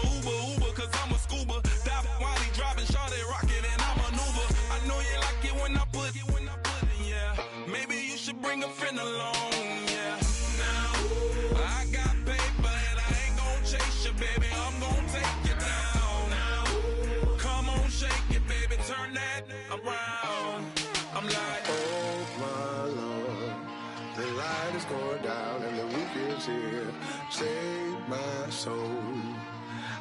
Uber, 'cause I'm a scuba. Dive while he driving, shawty rockin', and I maneuver. I know you like it when I put it, yeah. Maybe you should bring a friend along, yeah. Now, I got paper and I ain't here. Save my soul.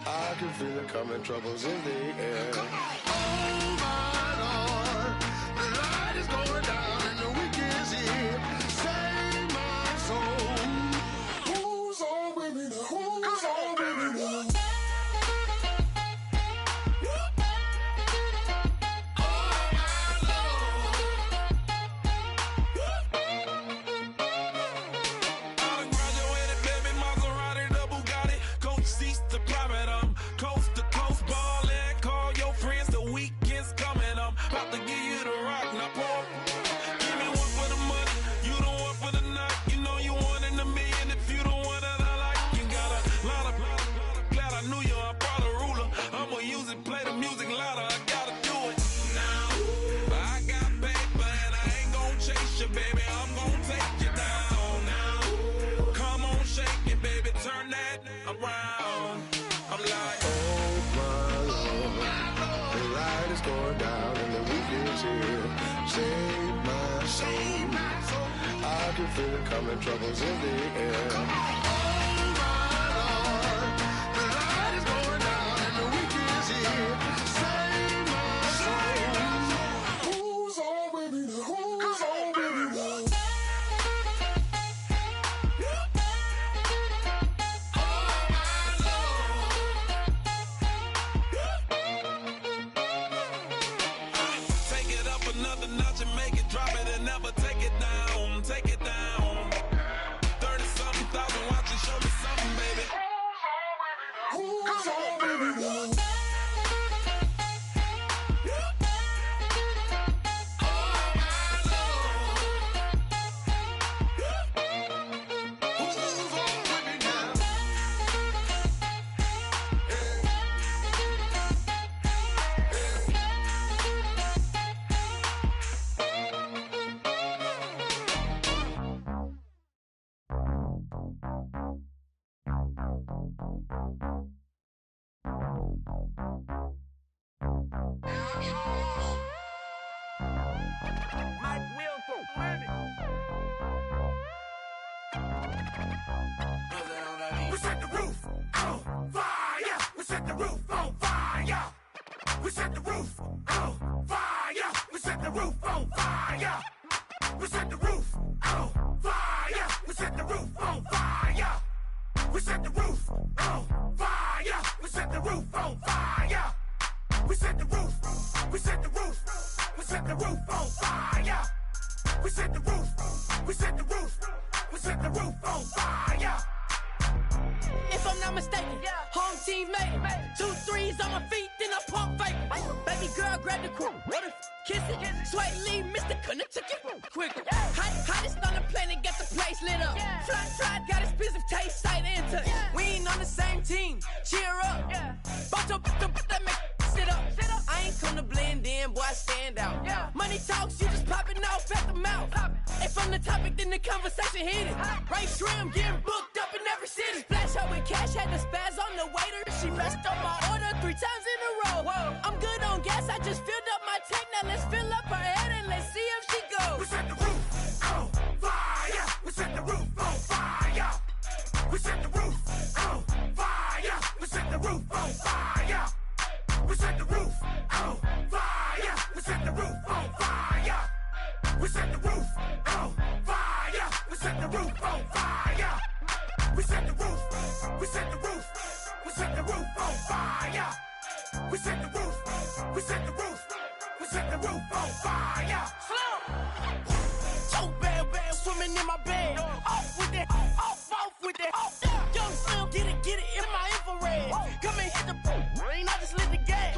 I can feel it coming, troubles in the air. Oh my Lord, the light is going down and the week is here. Save my soul. Who's on with me now? Who's on with me now? Feel it coming, troubles in the air. Oh my Lord, the light is going down and the week is here. Save my soul. Who's on with me now? Who's on with me now? Take it up another notch and make it drop it and never take it down. Take it down. 30-something thousand watching, show me something, baby. Who's on, baby, now? We set the roof on fire. We set the roof on fire. We set the roof on fire. We set the roof on fire. We set the roof on fire. We set the roof on fire. We set the roof on fire. We set the roof on fire. We set the roof. We set the roof. We set the roof on fire. We set the roof. We set the roof. We set the roof on fire. If I'm not mistaken, home team made it. 2 3s on my feet, then I pump fake. Baby girl, grab the crew. Kiss it. Sway Lee, Mr. Couldn't took it quicker. Hottest on the planet, got the place lit up. Fly, got expensive taste, sight into it. We ain't on the same team. Cheer up. Both your that make sit up. I ain't come to blend in, boy, I stand out. Money talks, you just popping off at the mouth. If I'm the topic, then the conversation hit it. Right shrimp, getting booked up in every city. Splash her with cash, had the spaz on the waiter. She messed up my order 3 times in a row. I'm good on gas, I just filled up my tank. Now let's fill up her head and let's see if she goes. We set the roof on fire. We set the roof on fire. We set the roof on fire. We set the roof on fire. We set the roof on fire. We set the roof on fire. We set the roof on fire. We set the roof on fire. We set the roof. We set the roof. We set the roof on fire. We set the roof. We set the roof. We set the roof on fire. So bad, swimming in my bed. Off with that, off with that. Young Slim, get it in my infrared. Come and hit the rain, I just lit the gas.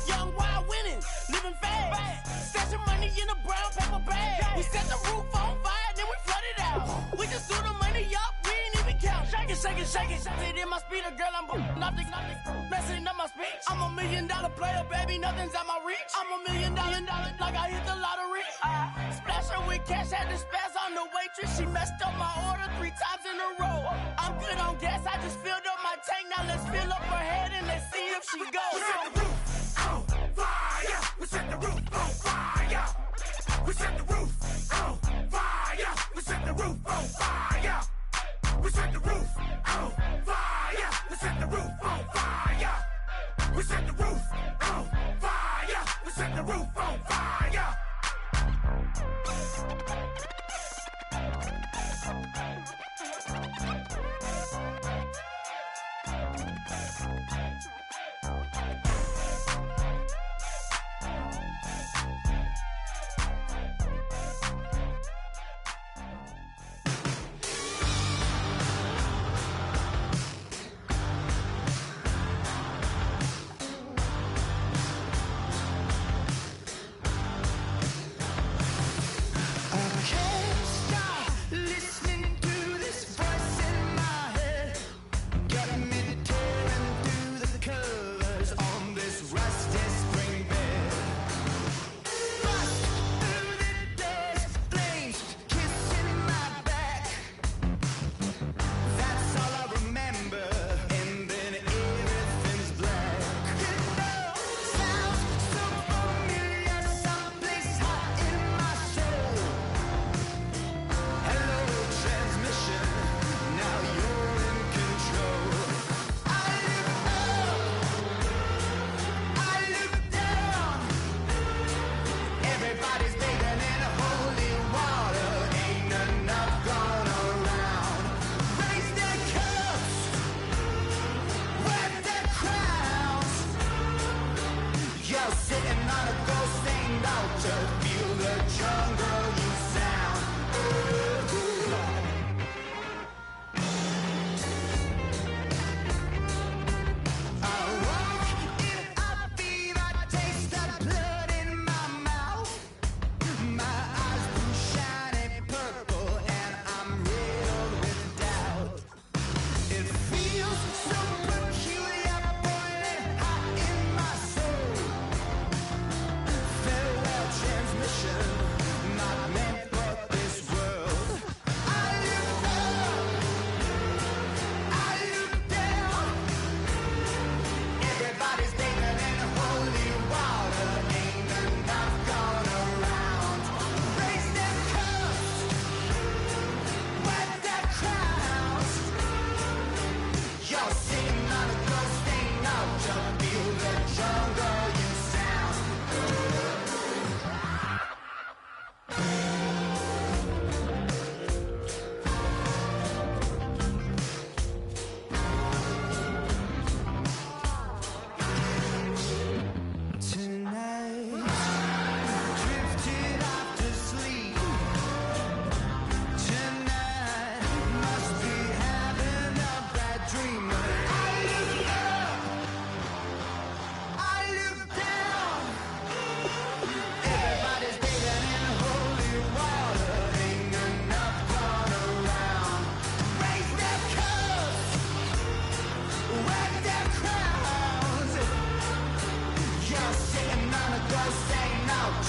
Young wild winning, living fast. Stashing money in a brown paper bag. We set the roof on fire, then we flood it out. We just threw the money up, we ain't even count. Shake it in my speeder, girl, I'm nothing, messing up my speech. I'm $1 million player, baby, nothing's at my reach. I'm $1 million, like I hit the lottery. Splash her with cash, had the spaz on the waitress. She messed up my order 3 times in a row. I'm good on gas, I just filled up my tank. Now let's fill up her head and let's see if she goes. We set the roof on fire. We set the roof on fire. We set the roof on fire. We set the roof on fire. We set the roof.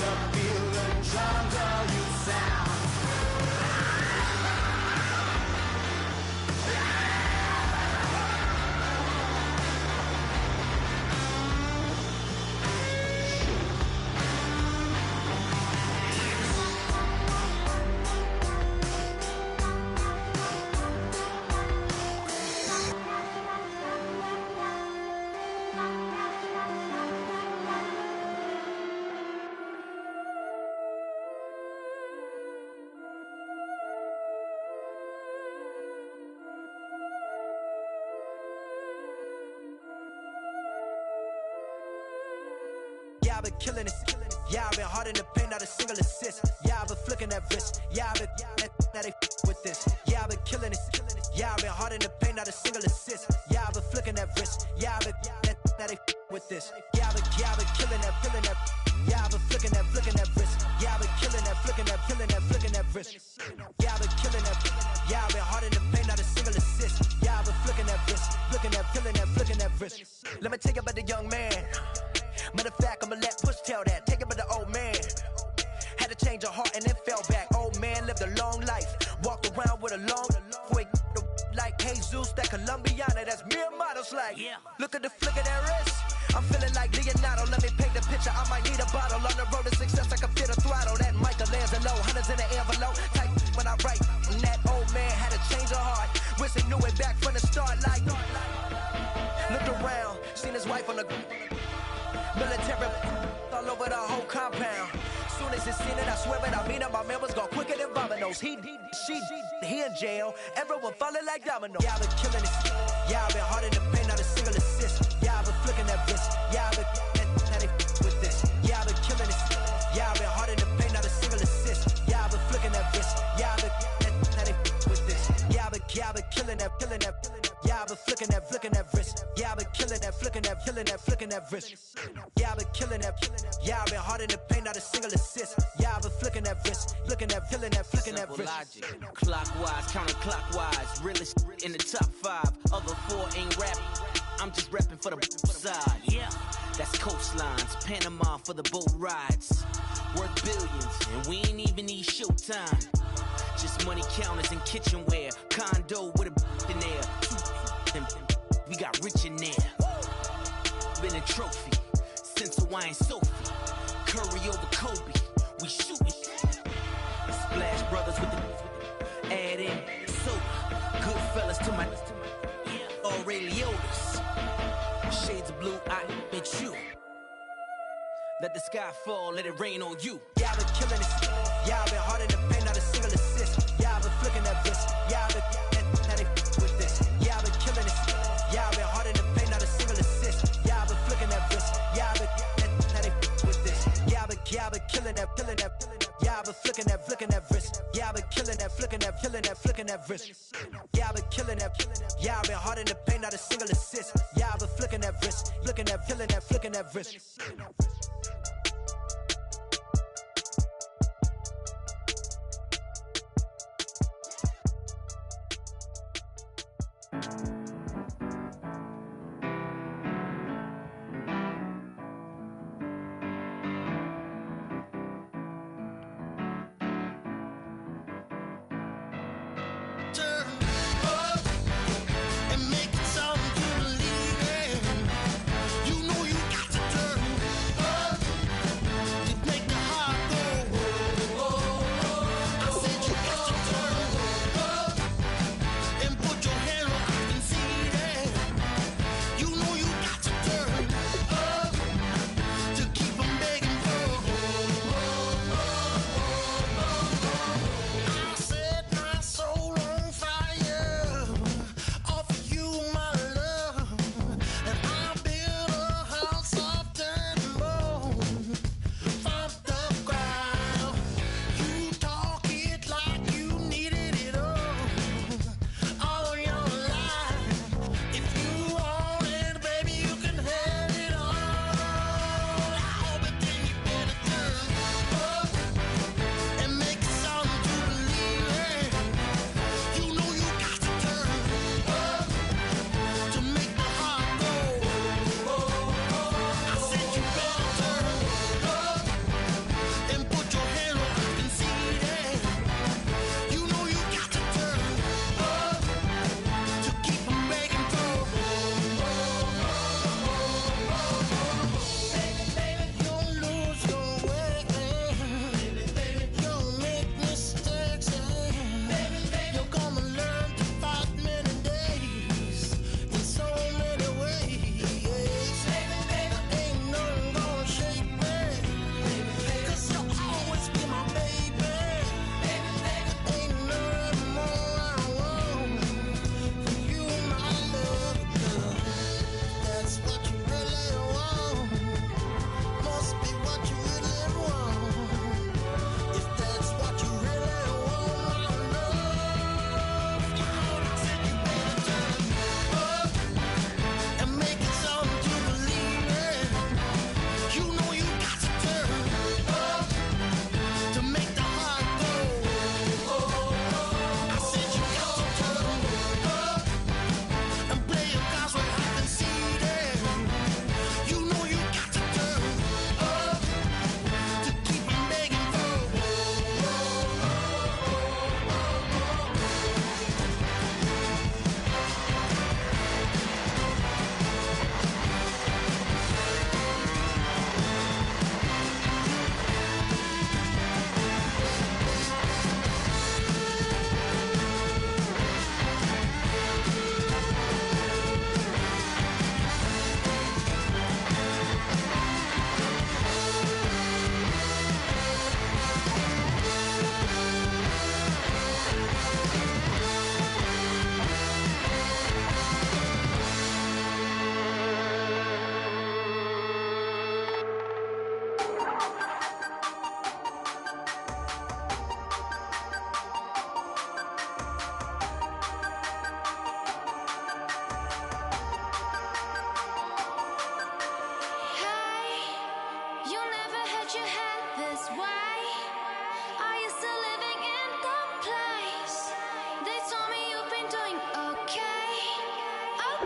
up, feel the drums of you sound. Yeah, I've been killing this. Yeah, I've been hard in the paint, not a single assist. Yeah, I've been flicking that wrist. Yeah, I've been now they with this. Yeah, I've been killing this. Yeah, I've been hard in the paint, not a single assist. Yeah, I've been flicking that wrist. Yeah, I've been now they with this. Yeah, I've been killing that, feeling that. Yeah, I've been flicking that wrist. Yeah, I've been killing that, flicking that, flicking that wrist. Yeah, I've been killing that. Yeah, I've been hard in the paint, not a single assist. Yeah, I've been flicking that wrist, flicking that wrist. Let me tell you about the young man. Matter of fact, I'ma let Push tell that. Take it by the old man. Had to change her heart and then fell back. Old man lived a long life. Walked around with a long quick like Jesus, that Colombiana. That's mere models like. Yeah. Look at the flick of that wrist. I'm feeling like Leonardo. Let me paint the picture. I might need a bottle. On the road to success, I can feel the throttle. That Michelangelo, hundreds in the envelope. Type when I write. And that old man had to change her heart. Wish he knew it back from the start. Like, looked around, seen his wife on the military all over the whole compound. Soon as he seen it, I swear it, I mean it, my man was gone quicker than Vominos. He in jail, everyone falling like dominoes. Yeah, I've been killing this. Yeah, I've been hard in the paint, not a single assist. Yeah, I've been flicking that wrist. Yeah, I've been now they with this. Yeah, I've been killing this. Yeah, I've been hard in the paint, not a single assist. Yeah, I've been flicking that wrist. Yeah, I've been now they with this. Yeah, I've been killing that. Yeah, I've been flicking that wrist. Yeah, I've been killing that, flicking that wrist. Yeah, I've been killing that. Yeah, I've been hard in the paint, not a single assist. Yeah, I've been flicking that wrist, flicking that wrist. Logic, clockwise, counterclockwise, realest in the top 5. Other 4 ain't rap. I'm just repping for the side. Yeah, that's coastlines, Panama for the boat rides. Worth billions, and we ain't even need showtime. Just money counters and kitchenware. Condo with a in there. We got rich in there. Been a trophy since Hawaiian Sophie. Curry over Kobe. We shootin'. Splash Brothers with the add in soda. Good fellas to my Ray Liotta's. Shades of blue, I bet you. Let the sky fall, let it rain on you. Yeah, I've been killing this. Yeah, I've been hard in the paint, not a single assist. Yeah, I've been flicking that wrist. Yeah, I've been now they with this. Yeah, I've been killing this. Yeah, I've been hard in the paint, not a single assist. Yeah, I've been flicking that wrist. Yeah, I've been now they with this. Yeah, I've been killing that. Yeah, I've been flicking that wrist. Yeah, I've been killing that, flicking that wrist. Yeah, I've been killing that. Yeah, I've been hard in the paint, not a single assist. Yeah, I've been flicking that wrist, flicking that wrist.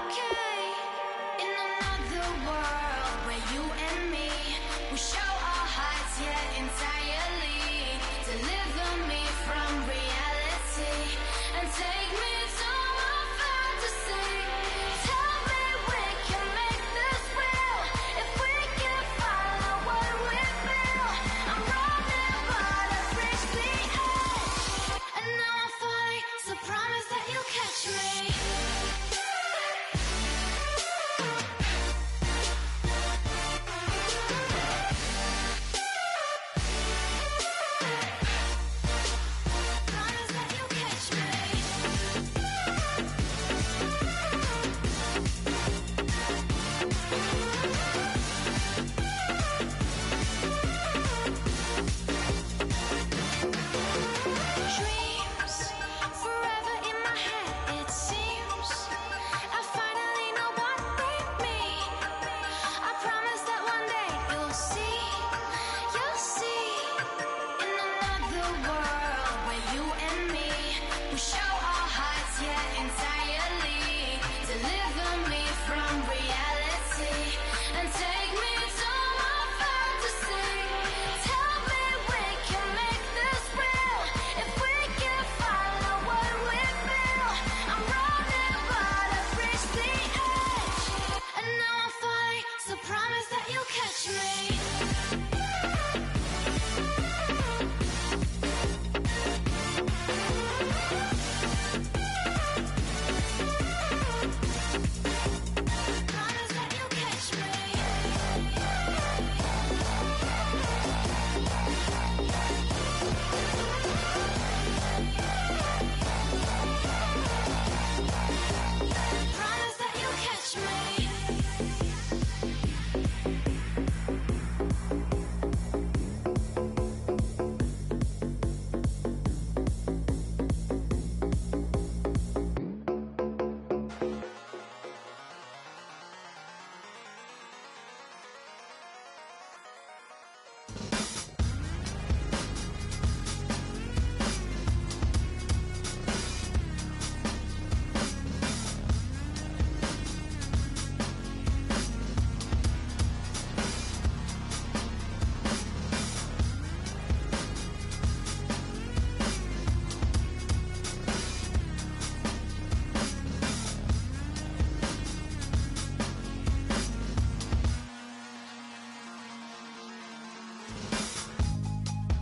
okay. In another world where you and me, we show our hearts yet entirely. Deliver me from reality and take me to my fantasy. Tell me we can make this real if we can follow what we feel. I'm running but I've reached the edge, and now I'm falling, so promise that you'll catch me. Promise that you'll catch me. Dreams forever in my head, it seems. I finally know what they mean. I promise that one day you'll see. In another world where you and me, we show our hearts yet entirely. Deliver me from reality and take me to my fantasy. Tell me we can make this real if we can follow what we feel. I'm running but I've reached the edge, and now I'm falling, so promise that you'll catch me. Promise that you'll catch me. Promise that you'll catch me.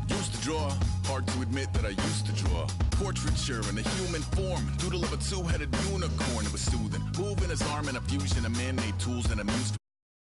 Used to draw, hard to admit that I used to draw. Portraiture in a human form, doodle of a two-headed unicorn. It was soothing, moving his arm in a fusion of man-made tools and amused.